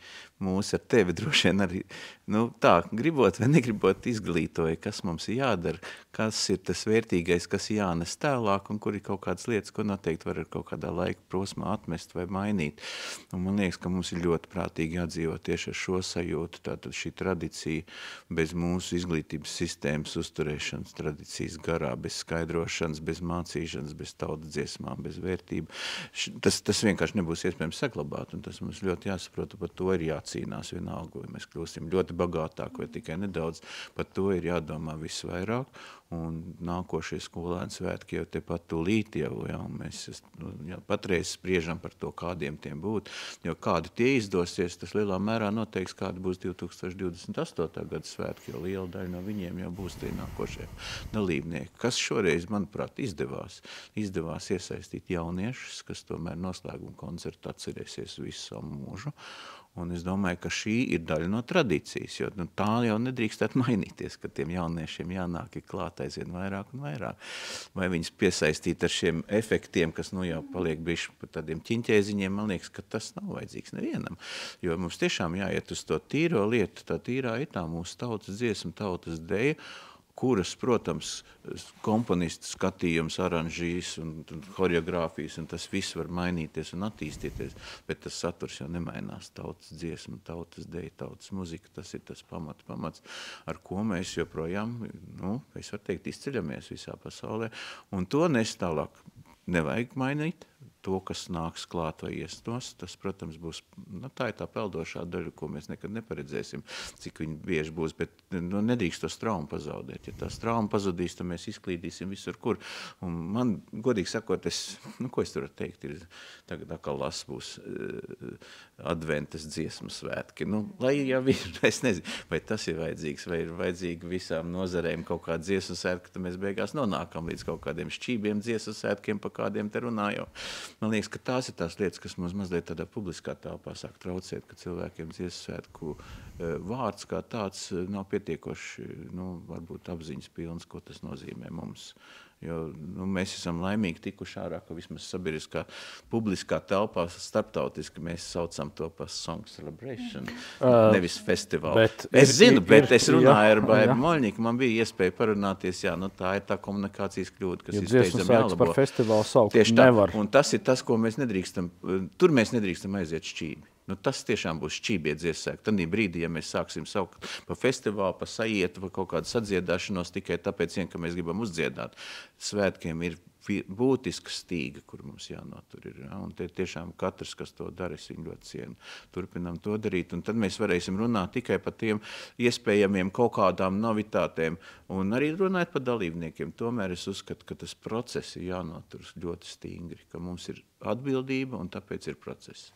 mūs ar tevi droši vien arī, tā, gribot vai negribot izglītoja, kas mums ir jādara, kas ir tas vērtīgais, kas jānes tālāk, un kur ir kaut kādas lietas, ko noteikti var ar kaut kādā laika prosmā atmest vai mainīt. Un man liekas, ka mums ir ļoti prātīgi jādzīvot tieši ar šo sajūtu, tātad šī tradicija bez mūsu izglītības sistēmas uzturēšanas, tradicijas garā, bez skaidrošanas, bez mācīšanas, bez tautas dziesmām, bez vērtību. Tas vienkārši nebūs iespējams saglabāt, un tas mums ļoti jāsaprot, par to ir jācīnās vienalga, vai mēs kļūsim ļoti bagātāk vai tikai nedaudz, par to ir jādomā visvairāk, un nākošie skolēni svētki jau tepat tūlīt jau, mēs patreiz spriežam par to, kādiem tiem būt, jo kādi tie izdosies, tas lielā mērā noteiks, kādi būs 2028. gada svētki, jo liela daļa no viņiem jau būs tie nākošie dalībnieki. Kas šoreiz, manuprāt, izdevās iesaistīt jauniešus, kas tomēr noslēguma koncertu atcerēsies visu savu mūžu. Un es domāju, ka šī ir daļa no tradīcijas, jo tā jau nedrīkstētu mainīties, ka tiem jauniešiem jānāk klāt aizvien vairāk un vairāk. Vai viņus piesaistīt ar šiem efektiem, kas jau paliek bišķi par tādiem ķiņķēziņiem, man liekas, ka tas nav vajadzīgs nevienam. Jo mums tiešām jāiet uz to tīro lietu, tā tīrā ir tā mūsu tautas dziesma, tautas deja, kuras, protams, komponistu skatījums, aranžīs un horeogrāfijas, un tas viss var mainīties un attīstīties, bet tas saturs jau nemainās. Tautas dziesma, tautas deja, tautas muzika, tas ir tas pamats, ar ko mēs joprojām, es varu teikt, izceļamies visā pasaulē, un to nes tālāk nevajag mainīt. To, kas nāks klāt vai iestos, tas, protams, būs, tā ir tā peldošā daļa, ko mēs nekad neparedzēsim, cik viņi bieži būs, bet nedrīkst to traumu pazaudēt. Ja tā trauma pazudīs, tad mēs izklīdīsim visur, kur. Un man, godīgi sakot, ko es tur varu teikt, ir tagad atkal būs adventas dziesmu svētki. Lai jau ir, es nezinu, vai tas ir vajadzīgs, vai ir vajadzīgi visām nozarēm kaut kāda dziesmu svētki, tad mēs beigās nonākam līdz kaut kādiem šķībiem dziesmu svētkiem, pa kādiem te runājam. Man liekas, ka tās ir tās lietas, kas mums mazliet tādā publiskā telpā sāk traucēt, ka cilvēkiem dziesmu svētku vārds kā tāds nav pietiekoši, varbūt apziņas pilns, ko tas nozīmē mums. Jo mēs esam laimīgi tikuši ārā, ka vismaz sabiedriskā publiskā telpā starptautiski mēs saucam to par Song Celebration, nevis festivālu. Es zinu, bet es runāju ar Baibu Moļņiku, man bija iespēja parunāties, tā ir tā komunikācijas kļūda, kas ir steidzami jālabo. Par festivālu saukt nevar. Un tas ir tas, ko mēs nedrīkstam, tur mēs nedrīkstam aiziet šķīvi. Tas tiešām būs šķībie dziesmēki. Tādī brīdī, ja mēs sāksim saukt pa festivālu, pa sajietu, pa kaut kādu sadziedāšanos tikai tāpēc, ka mēs gribam uzdziedāt, svētkiem ir būtiska stīga, kur mums jānotur ir. Un tiešām katrs, kas to dara, es viņu ļoti cienu. Turpinam to darīt, un tad mēs varēsim runāt tikai par tiem iespējamiem kaut kādām novitātēm, un arī runāt par dalībniekiem. Tomēr es uzskatu, ka tas process ir jānotur ļoti stingri, ka mums ir atbildība, un tāpēc ir process.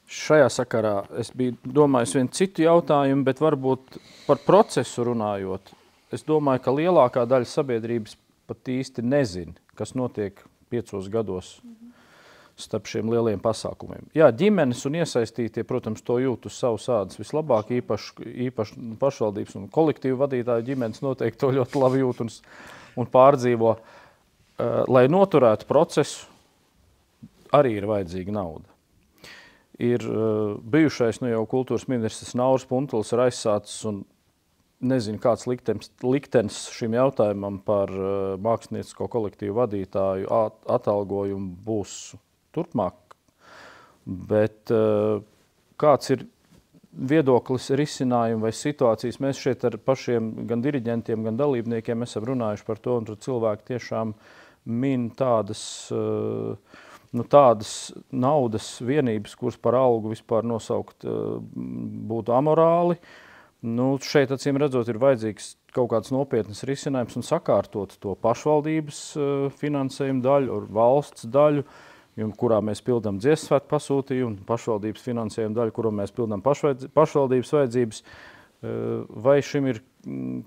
Šajā sakarā es biju domājis vienu citu jautājumu, bet varbūt par procesu runājot. Es domāju, ka lielākā daļa sabiedrības pat īsti nezina, kas notiek 5 gados starp šiem lieliem pasākumiem. Jā, ģimenes un iesaistītie, protams, to jūt uz savas ādas vislabāk, īpaši pašvaldības un kolektīvu vadītāju ģimenes noteikti to ļoti labi jūt un pārdzīvo. Lai noturētu procesu, arī ir vajadzīga nauda. Ir bijušais jau kultūras ministrs Nauris Puntulis ir aizsācis un nezinu, kāds liktenis šim jautājumam par māksliniecisko kolektīvu vadītāju atalgojumu būs turpmāk. Bet kāds ir viedoklis, risinājumi vai situācijas? Mēs šeit ar pašiem gan diriģentiem, gan dalībniekiem esam runājuši par to, un tur cilvēki tiešām min tādas naudas vienības, kuras par algu vispār nosaukt būtu amorāli. Šeit, acīm redzot, ir vajadzīgs kaut kāds nopietnas risinājums un sakārtot to pašvaldības finansējumu daļu, valsts daļu, kurā mēs pildām dziesmesvētku pasūtījumu, pašvaldības finansējumu daļu, kurā mēs pildām pašvaldības vajadzības. Vai šim ir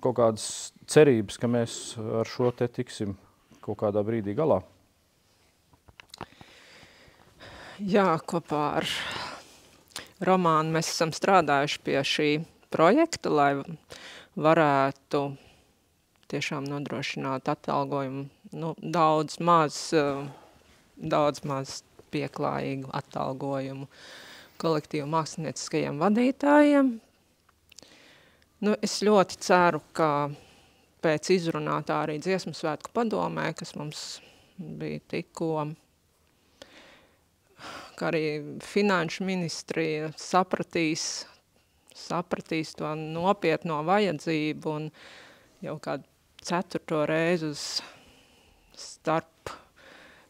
kaut kādas cerības, ka mēs ar šo te tiksim kaut kādā brīdī galā? Jā, kopā ar Romānu mēs esam strādājuši pie šī projekta, lai varētu tiešām nodrošināt atalgojumu, daudz maz pieklājīgu atalgojumu kolektīvu mākslinieciskajiem vadītājiem. Nu, es ļoti ceru, ka pēc izrunātā arī dziesmu svētku padomē, kas mums bija tikko, ka arī finanšu ministrija sapratīs to nopietno vajadzību un jau kādu 4. reizi uz starp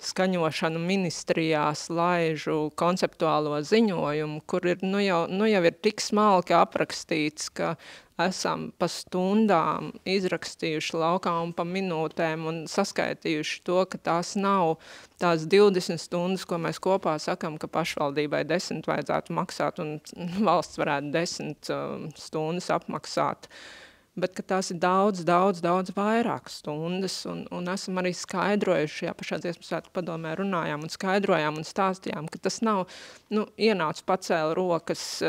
skaņošanu ministrijās laižu konceptuālo ziņojumu, kur ir, nu jau ir tik smalki aprakstīts, ka esam pa stundām izrakstījuši laukā un pa minūtēm un saskaitījuši to, ka tās nav tās 20 stundas, ko mēs kopā sakam, ka pašvaldībai 10 vajadzētu maksāt un valsts varētu 10 stundas apmaksāt. Bet ka tās ir daudz vairāk stundas, un esam arī skaidrojuši, jā, pašā dziesmu svētku padomē runājām un skaidrojām un stāstījām, ka tas nav, ienāc pacēla rokas,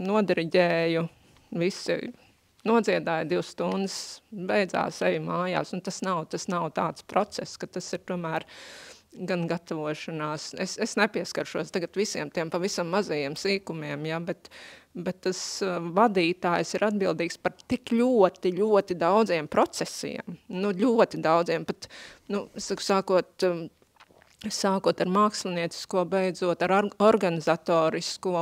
nodiriģēju, visi nodziedāja 2 stundas, beidzās eju mājās, un tas nav tāds process, ka tas ir tomēr gan gatavošanās. Es nepieskaršos tagad visiem tiem pavisam mazajiem sīkumiem, ja, bet tas vadītājs ir atbildīgs par tik ļoti daudziem procesiem. Ļoti daudziem, pat, es saku, sākot ar māksliniecisko, beidzot ar organizatorisko,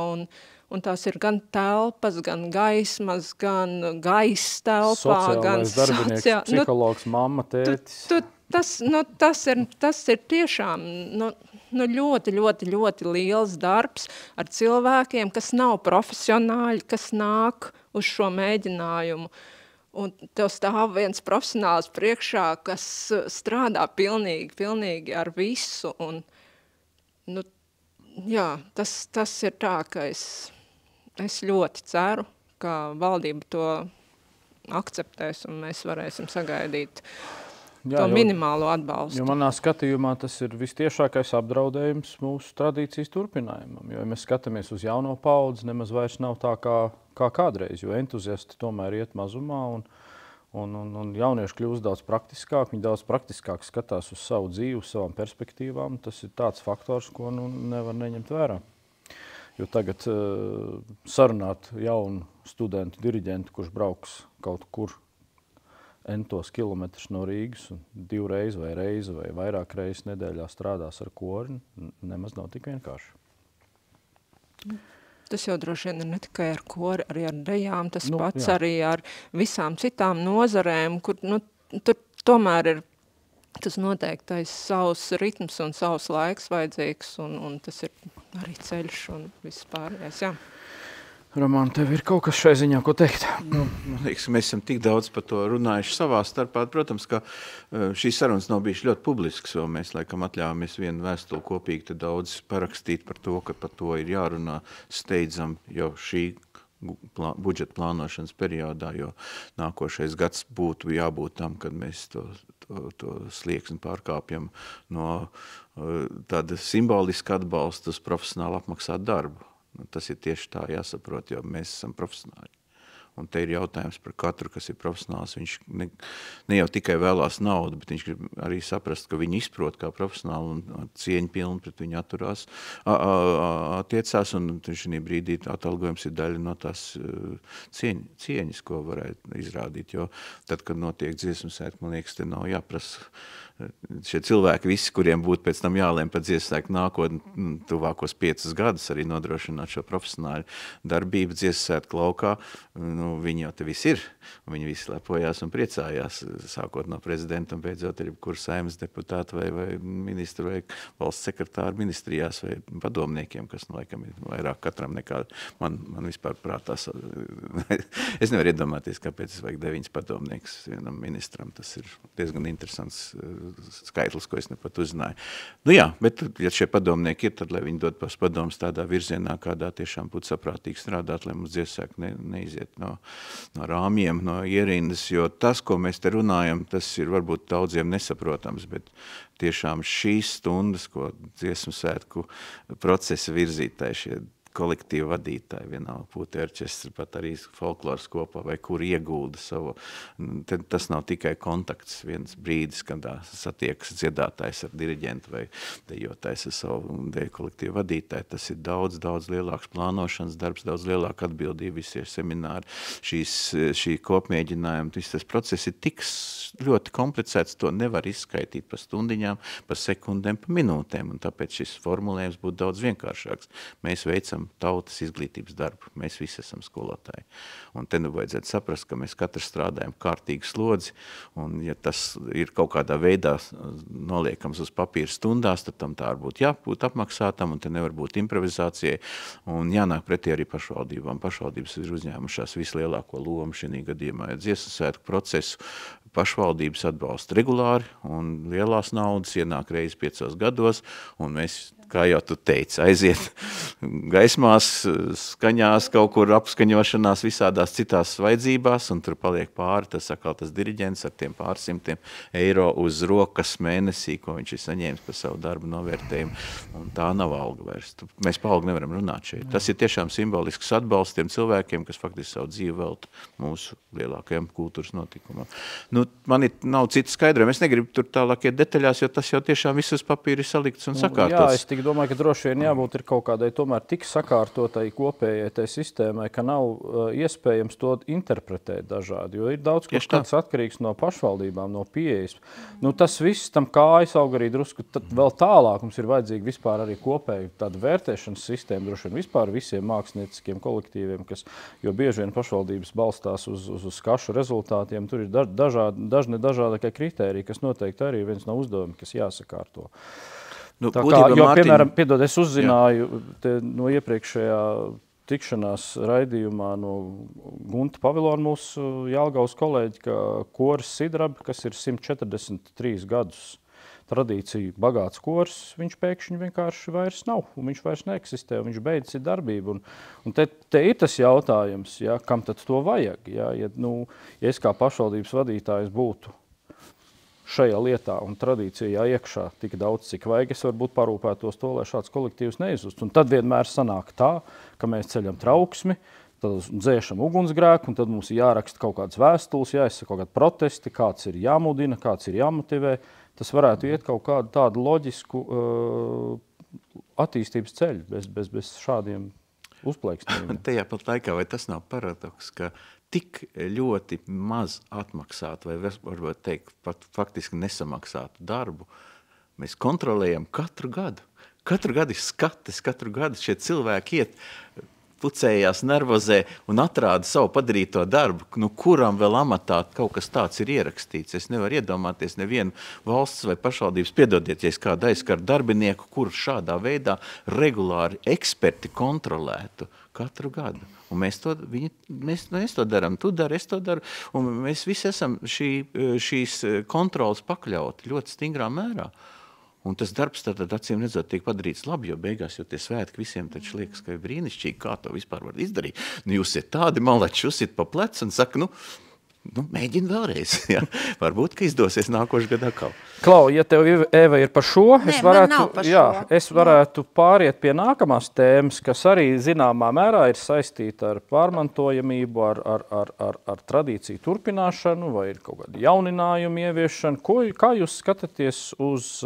un tās ir gan telpas, gan gaismas, gan gaiss telpā, gan darbinieks, psihologs, mamma, tētis. Tas ir tiešām ļoti liels darbs ar cilvēkiem, kas nav profesionāļi, kas nāk uz šo mēģinājumu. Un tev stāv viens profesionāls priekšā, kas strādā pilnīgi ar visu. Un, jā, tas ir tā, ka es ļoti ceru, ka valdība to akceptēs un mēs varēsim sagaidīt to minimālo atbalstu. Jo manā skatījumā tas ir vistiešākais apdraudējums mūsu tradīcijas turpinājumam. Jo, ja mēs skatāmies uz jauno paudzi, nemaz vairs nav tā kā kādreiz, jo entuziasti tomēr iet mazumā un jaunieši kļūst daudz praktiskāk, viņi daudz praktiskāk skatās uz savu dzīvi, uz savām perspektīvām. Tas ir tāds faktors, ko nevar neņemt vērā. Jo tagad sarunāt jaunu studentu, diriģentu, kurš brauks kaut kur entos kilometrus no Rīgas un 2 reizes vai reizi vai vairāk reizes nedēļā strādās ar kori, nemaz nav tik vienkārši. Tas jau droši vien ir ne tikai ar kori, arī ar dejām, tas pats jā. Arī ar visām citām nozarēm, kur tur tomēr ir tas noteiktais savs ritms un savs laiks vajadzīgs, un tas ir arī ceļš un viss pārējais, jā. Roman, tev ir kaut kas šai ziņā, ko teikt? Man liekas, mēs esam tik daudz par to runājuši savā starpā. Protams, ka šīs sarunas nav bijušas ļoti publiskas, jo mēs laikam atļāvāmies vienu vēstuli kopīgi te daudz parakstīt par to, ka par to ir jārunā steidzam jau šī budžeta plānošanas periodā, jo nākošais gads būtu jābūt tam, kad mēs to slieksni pārkāpjam no tāda simboliska atbalsta uz profesionāli apmaksāt darbu. Tas ir tieši tā jāsaprot, jo mēs esam profesionāļi. Un te ir jautājums par katru, kas ir profesionāls. Viņš ne jau tikai vēlās naudu, bet viņš grib arī saprast, ka viņi izprot kā profesionāli un cieņpilni pret viņu attiecās, un šī brīdī atalgojums ir daļa no tās cieņas, ko varētu izrādīt. Jo tad, kad notiek dziesmu svētki, man liekas, te nav jāprasa šie cilvēki visi, kuriem būtu pēc tam jālēm par dziesmu svētku nākotni tuvākos 5 gadus arī nodrošināt šo profesionāļu darbību dziesmu svētku laukā. Viņi jau te visi ir, un viņi visi lepojās un priecājās, sākot no prezidenta un beidzot arī kur saimnes deputāti vai ministru vai valsts sekretāri ministrijās vai padomniekiem, kas laikam ir vairāk katram nekā man vispār prātās. Es nevaru iedomāties, kāpēc es vajag 9 padomniekus vienam ministram. Tas ir diezgan interesants skaitlis, ko es nepat uzzināju. Jā, bet ja šie padomnieki ir, tad lai viņi dod pēc padomus tādā virzienā, kādā tiešām būtu saprātīgi strādāt, lai mums dziesmēk neiziet no rāmjiem, no ierindas, jo tas, ko mēs te runājam, tas ir varbūt daudziem nesaprotams, bet tiešām šīs stundas, ko dziesmu svētku procesa virzītāji, šie kolektīva vadītāji, vienalga putu orķestri, pat arī folkloras kopā, vai kur iegulda savu. Tas nav tikai kontakts, viens brīdis, kad satiekas dziedātājs ar diriģentu vai dejotājs ar savu deju kolektīvu vadītāju. Tas ir daudz lielāks plānošanas darbs, daudz lielāka atbildība, visi semināri, šī kopmēģinājuma, tas process ir tik ļoti komplicēts, to nevar izskaitīt pa stundiņām, pa sekundēm, pa minūtēm, un tāpēc šis formulējums būtu daudz vienkāršāks. Mēs veicam tautas izglītības darbu, mēs visi esam skolotāji. Un te vajadzētu saprast, ka mēs katrs strādājam kārtīgi slodzi, un ja tas ir kaut kādā veidā noliekams uz papīra stundās, tad tam tā varbūt jābūt apmaksātam, un te nevar būt improvizācijai, un jānāk pretī arī pašvaldībām. Pašvaldības ir uzņēmušās vislielāko lomu šī gadījumā, ja Dziesmu svētku procesu pašvaldības atbalsta regulāri, un lielās naudas ienāk reizi 5 gados, un mēs, kā jau tu teici, aiziet gaismās, skaņās, kaut kur apskaņošanās, visādās citās vajadzībās, un tur paliek pāri, tas atkal tas diriģents ar tiem pārsimtiem eiro uz rokas mēnesī, ko viņš ir saņēmis par savu darbu novērtējumu, un tā nav alga vairs. Mēs pa algu nevaram runāt šeit. Tas ir tiešām simbolisks atbalsts tiem cilvēkiem, kas faktiski savu dzīvi velta mūsu lielākajam kultūras notikumam. Man nav cita skaidrojuma. Es negribu tur tālāk iet detaļās, jo tas jau tiešām viss uz papīra ir salikts un sakārtots. Jā, es tik domāju, ka droši vien jābūt ir kaut kādai tomēr tik sakārtotai kopējai tai sistēmai, ka nav iespējams to interpretēt dažādi, jo ir daudz, kas atkarīgs no pašvaldībām, no pieejas. Tas viss tam kājas aug arī drusku, tad vēl tālāk mums ir vajadzīga vispār arī kopēja tāda vērtēšanas sistēma, droši vien vispār visiem mākslinieciskiem kolektīviem, jo bieži vien pašvaldības balstās uz skašu rezultātiem, tur ir dažādākie kritēriji, kas noteikti arī viens no uzdevumiem, kas jāsakārto. Piemēram, es uzzināju no iepriekšējā tikšanās raidījumā no Gunta Pavilona, mūsu Jelgavas kolēģi, ka koris Sidrabi, kas ir 143 gadus tradīciju bagāts koris, viņš pēkšņi vienkārši vairs nav, un viņš vairs neeksistē, un viņš beidzis darbību. Un te ir tas jautājums, kam tad to vajag? Ja es kā pašvaldības vadītājs būtu šajā lietā un tradīcijā iekšā tik daudz, cik vajag, es varbūt parūpētos to, lai šāds kolektīvs neizust. Un tad vienmēr sanāk tā, ka mēs ceļam trauksmi, tad dzēšam ugunsgrēku, un tad mums ir jāraksta kaut kādas vēstules, jāizsaka kaut kādi protesti, kāds ir jāmudina, kāds ir jāmotivē. Tas varētu iet kaut kādu tādu loģisku attīstības ceļu bez šādiem uzplaiksnījumiem. Tajā pat laikā, vai tas nav paradoks, ka tik ļoti maz atmaksātu, vai varbūt teikt, pat faktiski nesamaksātu darbu, mēs kontrolējam katru gadu. Katru gadu ir skates, katru gadu šie cilvēki iet, pucējās, nervozē un atrāda savu padarīto darbu, kuram vēl amatā kaut kas tāds ir ierakstīts. Es nevaru iedomāties nevienu valsts vai pašvaldības, piedodiet, ja es kādu aizskaru darbinieku, kuru šādā veidā regulāri eksperti kontrolētu katru gadu. Un mēs to daram, tu dari, es to daru, un mēs visi esam šīs kontrolas pakļauti ļoti stingrā mērā. Un tas darbs tad acīm redzot tiek padarīts labi, jo beigās jau tie svētki visiem taču liekas, ka ir brīnišķīgi, kā to vispār var izdarīt. Jūs ir tādi malači, uzsit pa plecu un saka, mēģini vēlreiz. Ja? Varbūt, ka izdosies nākošu gadā kaut. Klau, ja tev, Eva, ir par šo, es varētu pāriet pie nākamās tēmas, kas arī zināmā mērā ir saistīta ar pārmantojamību, ar tradīciju turpināšanu vai ir kaut kādi jauninājumi ieviešanu. Kā jūs skatāties uz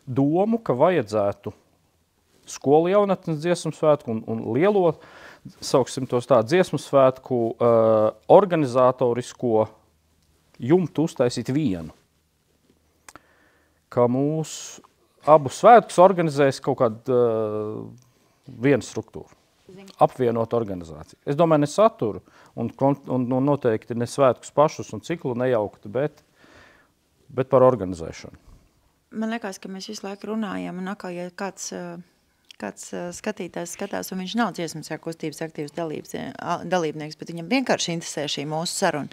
domu, ka vajadzētu skolu jaunatnes dziesmu svētku un lielo, sauksim tos tā, dziesmu svētku organizatorisko jumtu uztaisīt vienu? Ka mūsu abu svētkus organizēs kaut kāda viena struktūra, apvienot organizāciju. Es domāju, ne saturu un noteikti ne svētkus pašus un ciklu nejauktu, bet par organizēšanu. Man liekas, ka mēs visu laiku runājam, un atkal, ja kāds skatītājs skatās, un viņš nav dziesmu svētku kustības aktīvs dalībnieks, bet viņam vienkārši interesē šī mūsu saruna,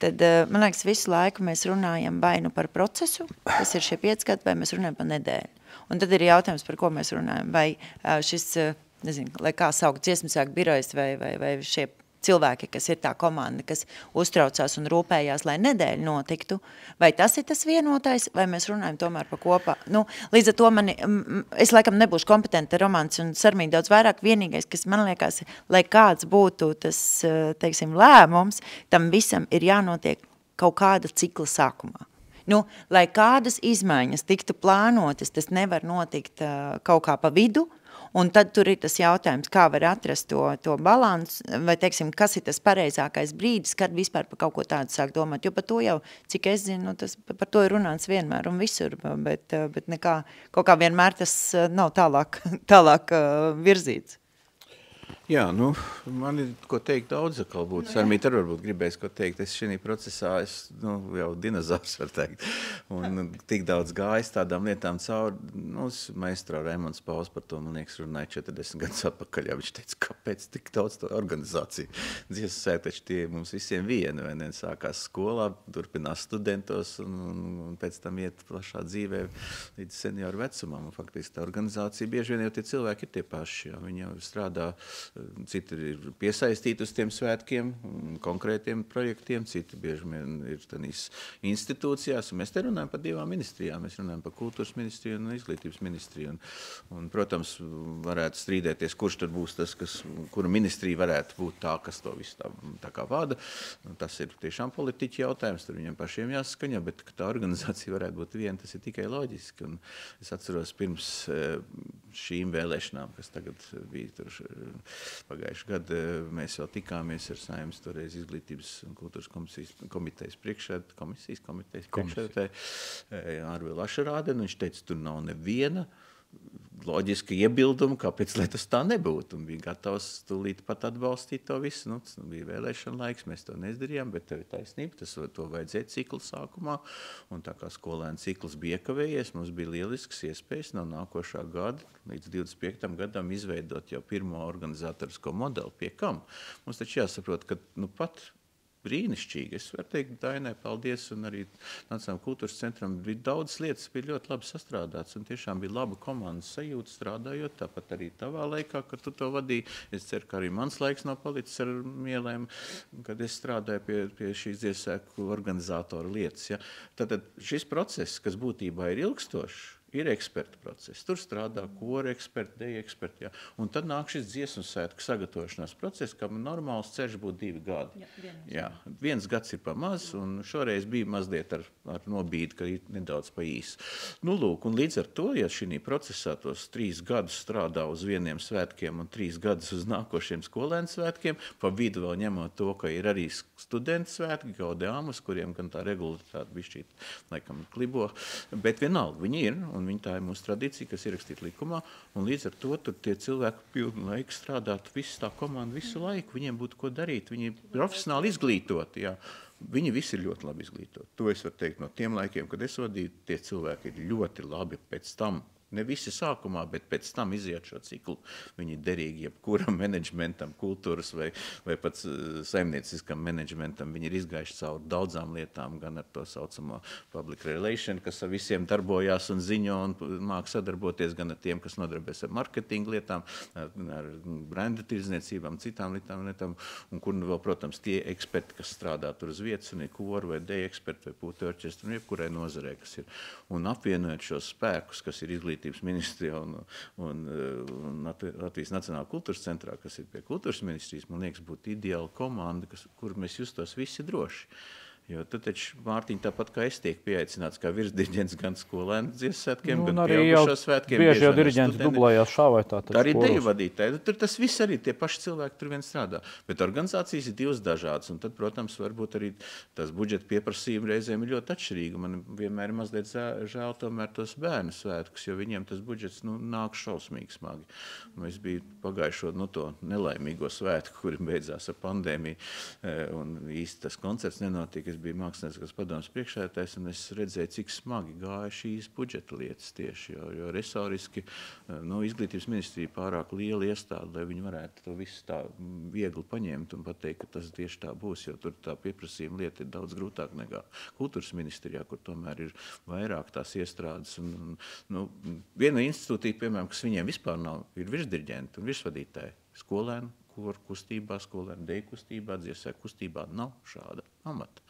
tad, man liekas, visu laiku mēs runājam vai nu par procesu, kas ir šie 5 gadi, vai mēs runājam par nedēļu. Un tad ir jautājums, par ko mēs runājam, vai šis, nezinu, lai kā saukt dziesmu svētku birojas vai šie cilvēki, kas ir tā komanda, kas uztraucās un rūpējās, lai nedēļa notiktu, vai tas ir tas vienotais, vai mēs runājam tomēr pa kopā. Nu, līdz ar to es laikam nebūšu kompetenta Romāns un Sarmīga daudz vairāk. Vienīgais, kas man liekas, lai kāds būtu tas, teiksim, lēmums, tam visam ir jānotiek kaut kāda cikla sākumā. Nu, lai kādas izmaiņas tiktu plānotas, tas nevar notikt kaut kā pa vidu, un tad tur ir tas jautājums, kā var atrast to balansu, vai, teiksim, kas ir tas pareizākais brīdis, kad vispār par kaut ko tādu sāk domāt. Jo par to jau, cik es zinu, par to ir runāts vienmēr un visur, bet nekā, kaut kā vienmēr tas nav tālāk virzīts. Jā, nu, man ir ko teikt daudz, atkal būtu. Sarmīte arī varbūt gribēs ko teikt. Es šī procesā, jau dinozaurs var teikt, un tik daudz gājis tādām lietām cauri. Maestro Raimonds Pauls par to, man liekas, runāja 40 gadus atpakaļ. Viņš teica, kāpēc tik daudz to organizāciju? Dziesmu sēk, taču tie mums visiem viena, vai ne? Sākās skolā, turpinās studentos, un pēc tam iet plašā dzīvē līdz senioru vecumam. Un faktiski tā organizācija bieži vien jau tie cilvēki ir tie paši, jo viņi jau strādā. Citi ir piesaistīti uz tiem svētkiem, konkrētiem projektiem, citi bieži vien ir tādīs institūcijās. Mēs te runājam par divām ministrijām. Mēs runājam par kultūras ministriju un izglītības ministriju. Un, protams, varētu strīdēties, kurš tad būs tas, kura ministrija varētu būt tā, kas to visu tā kā vada. Tas ir tiešām politiķi jautājums, tur viņiem pašiem jāsaskaņo, bet ka tā organizācija varētu būt viena, tas ir tikai loģiski. Un es atceros pirms šīm vēlēšanām, kas tagad bija tur pagājuši gadu, mēs vēl tikāmies ar Saeimas toreiz izglītības un kultūras komitejas priekšsēdētāju Ārvilu Ašarādenu. Viņš teica, tur nav neviena loģiska iebilduma, kāpēc, lai tas tā nebūtu. Un bija gatavs tūlīt pat atbalstīt to visu. Tas bija vēlēšana laiks, mēs to neizdarījām, bet tev ir taisnība, to vajadzēja cikla sākumā. Un tā kā skolēnu cikls bija iekavējies, mums bija lielisks iespējas no nākošā gada līdz 25. gadam izveidot jau pirmo organizatorisko modeli. Pie kam? Mums taču jāsaprot, ka pat brīnišķīgi. Es varu teikt Dainai paldies, un arī Nacionālajam kultūras centram bija daudz lietas, bija ļoti labi sastrādāts, un tiešām bija laba komandas sajūta strādājot, tāpat arī tavā laikā, kad tu to vadīji. Es ceru, ka arī mans laiks nav palicis ar mielēm, kad es strādāju pie šīs dziesēku organizātoru lietas. Ja. Tātad šis process, kas būtībā ir ilgstošs, ir eksperta process. Tur strādā kora eksperti, deja eksperti. Ja. Un tad nāk šis dziesmu svētku sagatavošanās process, kam normāls ceļš būtu 2 gadi. Jā, 1 gads ir pa maz, un šoreiz bija mazliet ar nobīdi, ka ir nedaudz pa īsi. Nu, lūk, un līdz ar to, ja šī procesā tos 3 gadus strādā uz vieniem svētkiem un 3 gadus uz nākošiem skolēnu svētkiem, pa vidu vēl ņemot to, ka ir arī studentu svētki, Gaudeamus, kuriem gan tā regularitāte bišķīt, laikam, klibo, bet vienalga viņi ir, un viņi tā ir mūsu tradīcija, kas ierakstīta likumā, un līdz ar to tur tie cilvēki pilnu laiku strādātu, visu tā komanda visu laiku, viņiem būtu ko darīt, viņi ir profesionāli izglītoti, jā. Viņi visi ir ļoti labi izglītoti. To es varu teikt no tiem laikiem, kad es vadīju, tie cilvēki ir ļoti labi pēc tam. Ne visi sākumā, bet pēc tam iziet šo ciklu. Viņi ir derīgi jebkuram menedžmentam, kultūras vai pat saimnieciskam menedžmentam. Viņi ir izgājuši cauri daudzām lietām, gan ar to saucamo public relation, kas ar visiem darbojās un ziņo un māk sadarboties, gan ar tiem, kas nodarbojas ar marketingu lietām, ar brendu tirdzniecībām, citām lietām, un kur, vēl, protams, tie eksperti, kas strādā tur uz vietas, un ir koru vai deja eksperti vai pūtu orķestri, un jebkurai nozarē, kas ir. Un apvienojot šos spēkus, kas ir izglītības ministrijā un Latvijas Nacionālā kultūras centrā, kas ir pie kultūras ministrijas, man liekas, būtu ideāla komanda, kur mēs justos visi droši. Jo tu taču, Mārtiņ, tāpat kā es tiek pieaicināts kā virsdiriģents gan skolēnu dziesmētkiem, gan pieaugušo svētkiem. Bieži jau diriģents dublējās šā vai tā. Tā arī deju vadītāji. Tur tas viss arī, tie paši cilvēki tur vien strādā. Bet organizācijas ir 2 dažādas, un tad, protams, varbūt arī tās budžeta pieprasījumi reizēm ir ļoti atšķirīgi. Man vienmēr ir mazliet žēl tomēr tos bērnu svētkus, jo viņiem tas budžets nāk šausmīgi smagi. Es biju pagājušo to nelaimīgo svētku, kuri beidzās ar pandēmiju, un īsti tas koncerts nenotika. Biju mākslinieckās padomas priekšsēdētājs, un es redzēju, cik smagi gāja šīs budžeta lietas tieši, jo resoriski izglītības ministrija pārāk liela iestāde, lai viņi varētu to visu tā viegli paņemt un pateikt, ka tas tieši tā būs, jo tur tā pieprasījuma lieta ir daudz grūtāk nekā kultūras ministrijā, kur tomēr ir vairāk tās iestrādes. Viena institūcija, piemēram, kas viņiem vispār nav, ir virsdiriģenti un virsvadītāji, skolēnu koru kustībā, skolēnu deju kustībā, dziesmu kustībā nav šāda amata.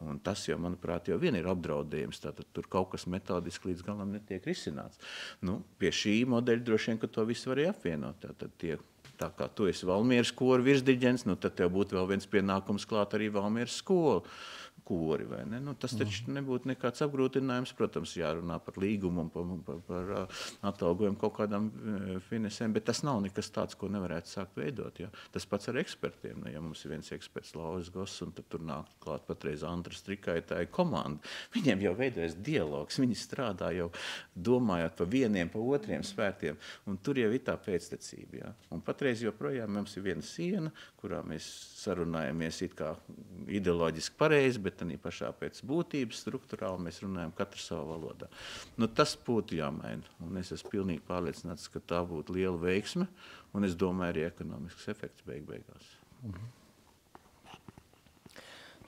Un tas jau, manuprāt, jau vien ir apdraudējums, tātad tur kaut kas metodiski līdz galam netiek risināts. Nu, pie šī modeļa droši vien, ka to visu varēja apvienot. Tā kā tu esi Valmieras koru virsdiģents, nu tad tev būtu vēl viens pienākums klāt arī Valmieras skolu kori, vai ne? Nu, tas taču nebūtu nekāds apgrūtinājums, protams, jārunā par līgumu un par atalgojumu kaut kādām finansēm, bet tas nav nekas tāds, ko nevarētu sākt veidot. Ja? Tas pats ar ekspertiem. Ja mums ir viens eksperts Lauris Goss, un tad tur nāk klāt patreiz Antra Strikaitāja komanda. Viņiem jau veidojas dialogs, viņi strādā jau domājot pa vieniem, pa otriem svētiem, un tur jau ir tā pēctecība. Ja? Un patreiz joprojām mums ir viena siena, kurā mēs sarunājamies it kā ideoloģiski pareizi, bet arī pašā pēc būtības struktūrāli mēs runājam katru savā valodā. Nu, tas būtu jāmaina, un es esmu pilnīgi pārliecināts, ka tā būtu liela veiksme, un es domāju arī ekonomisks efekts beigās.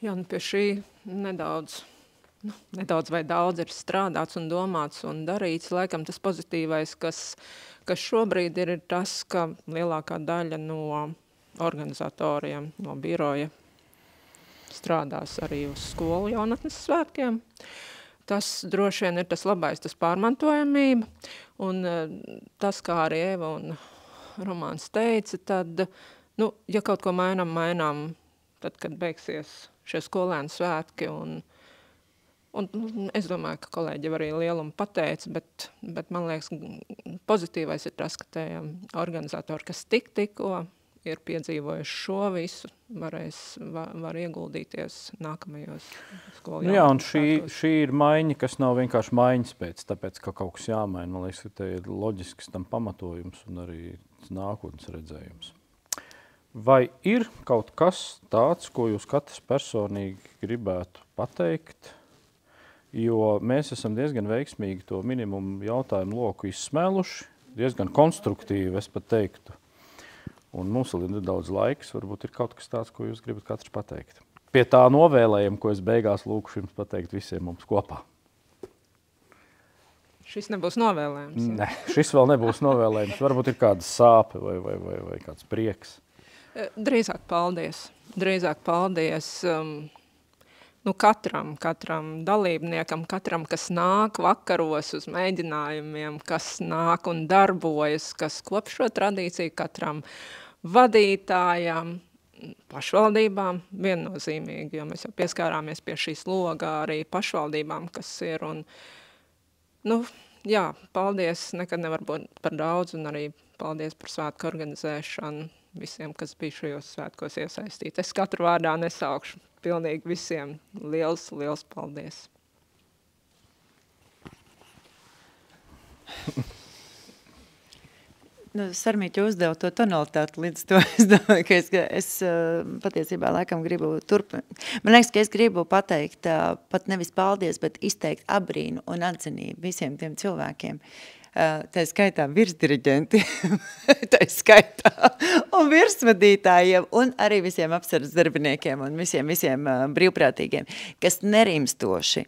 Jā, nu pie šī nedaudz vai daudz ir strādāts un domāts un darīts. Laikam tas pozitīvais, kas šobrīd ir tas, ka lielākā daļa no organizatoriem, no biroja strādās arī uz skolu jaunatnes svētkiem. Tas droši vien ir tas labais, tas pārmantojamība. Un tas, kā arī Eva un Romāns teica, tad, nu, ja kaut ko mainām, tad, kad beigsies šie skolēnu svētki, un es domāju, ka kolēģi jau arī lielumu pateica, bet man liekas, pozitīvais ir tas, ka tie organizatori, kas tikko ir piedzīvojuši šo visu, var ieguldīties nākamajos skolu. Nu jā, un šī ir maiņa, kas nav vienkārši maiņas pēc, tāpēc, ka kaut kas jāmaina. Man liekas, ka te ir loģisks tam pamatojums un arī nākotnes redzējums. Vai ir kaut kas tāds, ko jūs katrs personīgi gribētu pateikt? Jo mēs esam diezgan veiksmīgi to minimumu jautājumu loku izsmēluši, diezgan konstruktīvi, es pat teiktu. Un mums vēl ir nedaudz laiks, varbūt ir kaut kas tāds, ko jūs gribat katrs pateikt. Pie tā novēlējuma, ko es beigās lūkšu jums pateikt visiem mums kopā. Šis nebūs novēlējums. Ne, šis vēl nebūs novēlējums. Varbūt ir kāda sāpe vai kāds prieks. Drīzāk paldies. Drīzāk paldies katram dalībniekam, katram, kas nāk vakaros uz mēģinājumiem, kas nāk un darbojas, kas kop šo tradīciju, katram vadītājam, pašvaldībām viennozīmīgi, jo mēs jau pieskārāmies pie šīs logā arī pašvaldībām, kas ir. Un, paldies, nekad nevar būt par daudz, un arī paldies par svētku organizēšanu visiem, kas bija šajos svētkos iesaistīti. Es katru vārdā nesaukšu. Pilnīgi visiem liels paldies. Sarmīķi uzdeva to tonalitāti līdz to. Es domāju, ka es patiesībā laikam gribu turpināt. Man liekas, ka es gribu pateikt pat nevis paldies, bet izteikt abrīnu un atzinību visiem tiem cilvēkiem. Tā skaitā virsdiriģenti, tā skaitā un virsvadītājiem un arī visiem apsardzes darbiniekiem un visiem brīvprātīgiem, kas nerimstoši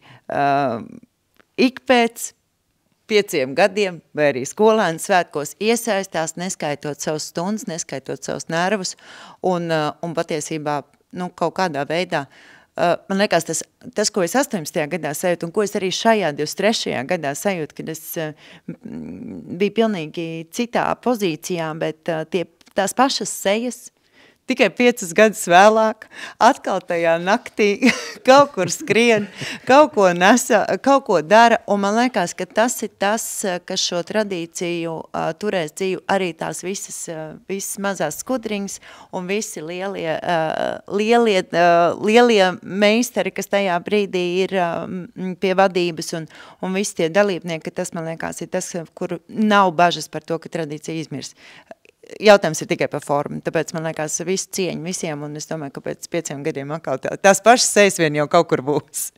ik pēc 5 gadiem vai arī skolēnu svētkos iesaistās, neskaitot savus stundas, neskaitot savus nervus un patiesībā kaut kādā veidā. Man liekas, tas, ko es 18. gadā sajūtu un ko es arī šajā 23. gadā sajūtu, kad es biju pilnīgi citā pozīcijā, bet tās pašas sejas, tikai 5 gadus vēlāk, atkal tajā naktī kaut kur skrien, kaut ko nesa, kaut ko dara, un man liekas, ka tas ir tas, kas šo tradīciju turēs dzīvu, arī tās visas mazās skudriņas un visi lielie meistari, kas tajā brīdī ir pie vadības un visi tie dalībnieki, ka tas, man liekas, ir tas, kur nav bažas par to, ka tradīcija izmirs. Jautājums ir tikai par formu, tāpēc man liekas visu cieņu visiem, un es domāju, ka pēc 5 gadiem atkal tās pašas sejas vien jau kaut kur būs.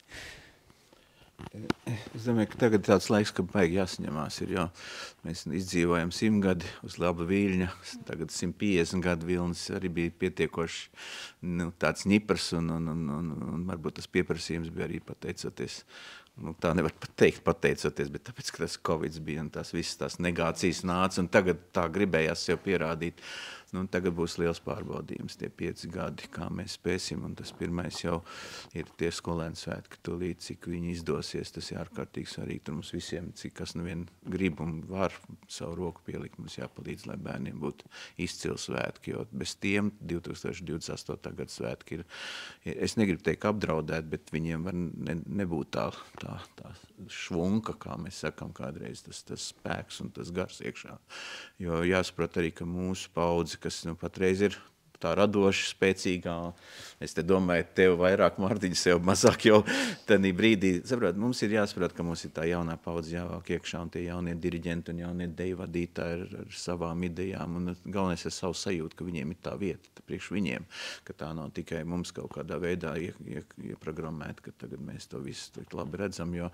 Es domāju, ka tagad tāds laiks, ka baigi jāsaņemās ir, jo mēs izdzīvojam 100 gadi uz laba viļņa, tagad 150 gadu vilnis arī bija pietiekoši tāds ņipars, un varbūt tas pieprasījums bija arī pateicoties. Tā nevar pateicoties, bet tāpēc, ka tas Covid bija un tās visas tās negācijas nāca, un tagad tā gribējās jau pierādīt. Nu, tagad būs liels pārbaudījums, tie 5 gadi, kā mēs spēsim, un tas pirmais jau ir tie skolēnu svētki, tūlīt, cik viņi izdosies, tas ir ārkārtīgi svarīgi, tur mums visiem, cik kas nu vien grib un var savu roku pielikt, mums jāpalīdz, lai bērniem būtu izcili svētki, jo bez tiem 2028. Gada svētki ir, es negribu teikt apdraudēt, bet viņiem var nebūt tā švunka, kā mēs sakam kādreiz, tas spēks un tas gars iekšā, jo jāsaprot arī, ka mūsu paudze, kas nu patreiz ir tā radoši, spēcīgā, es te domāju, tev vairāk, Mārtiņa, sev mazāk jau tādā brīdī, saprot, mums ir jāsaprot, ka mums ir tā jaunā paudze jāvāk iekšā, un tie jaunie diriģenti un jaunie deju vadītāji ar savām idejām, un galvenais ir savu sajūtu, ka viņiem ir tā vieta, priekš viņiem, ka tā nav tikai mums kaut kādā veidā ieprogrammēta, ka tagad mēs to visu labi redzam, jo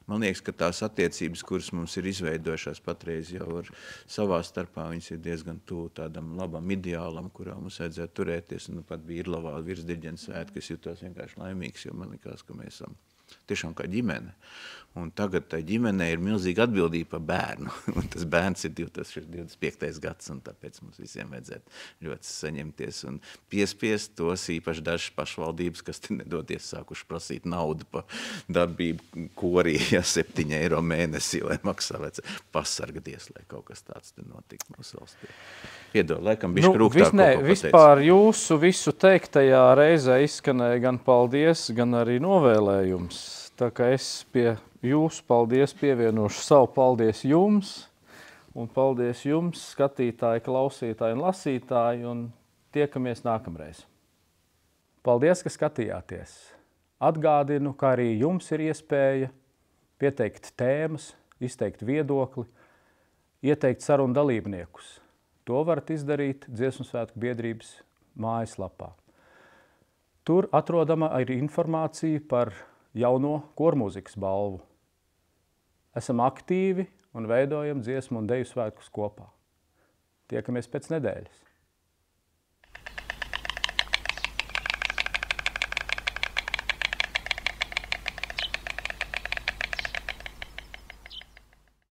man liekas, ka tās attiecības, kuras mums ir izveidojušās patreiz jau ar savā starpā, viņas ir diezgan tuvu tādam labam ideālam, kurā mums vajadzētu turēties, un pat bija Irlavā virsdiriģenta svētki, es jutos vienkārši laimīgs, jo man likās, ka mēs esam tiešām kā ģimene. Un tagad tai ģimenei ir milzīga atbildība par bērnu. Un tas bērns ir 2025. gads, un tāpēc mums visiem vajadzētu ļoti saņemties un piespiest tos īpaši dažas pašvaldības, kas te nedodies sākuši prasīt naudu pa darbību korī, 7 eiro mēnesī, lai maksā, vai pasargadies, lai kaut kas tāds te notiktu mūsu valstī. Piedod, laikam bišķi rūgtāk kaut ko pateicu. Vispār jūsu visu teiktajā reizē izskanēja gan paldies, gan arī novēlējums. Tā kā es pie jūsu paldies pievienošu savu paldies jums, un paldies jums, skatītāji, klausītāji un lasītāji, un tiekamies nākamreiz. Paldies, ka skatījāties. Atgādinu, ka arī jums ir iespēja pieteikt tēmas, izteikt viedokli, ieteikt sarunu dalībniekus. To varat izdarīt Dziesmu svētku biedrības mājaslapā. Tur atrodama arī informācija par jauno kormūzikas balvu. Esam aktīvi un veidojam dziesmu un deju svētkus kopā. Tiekamies pēc nedēļas.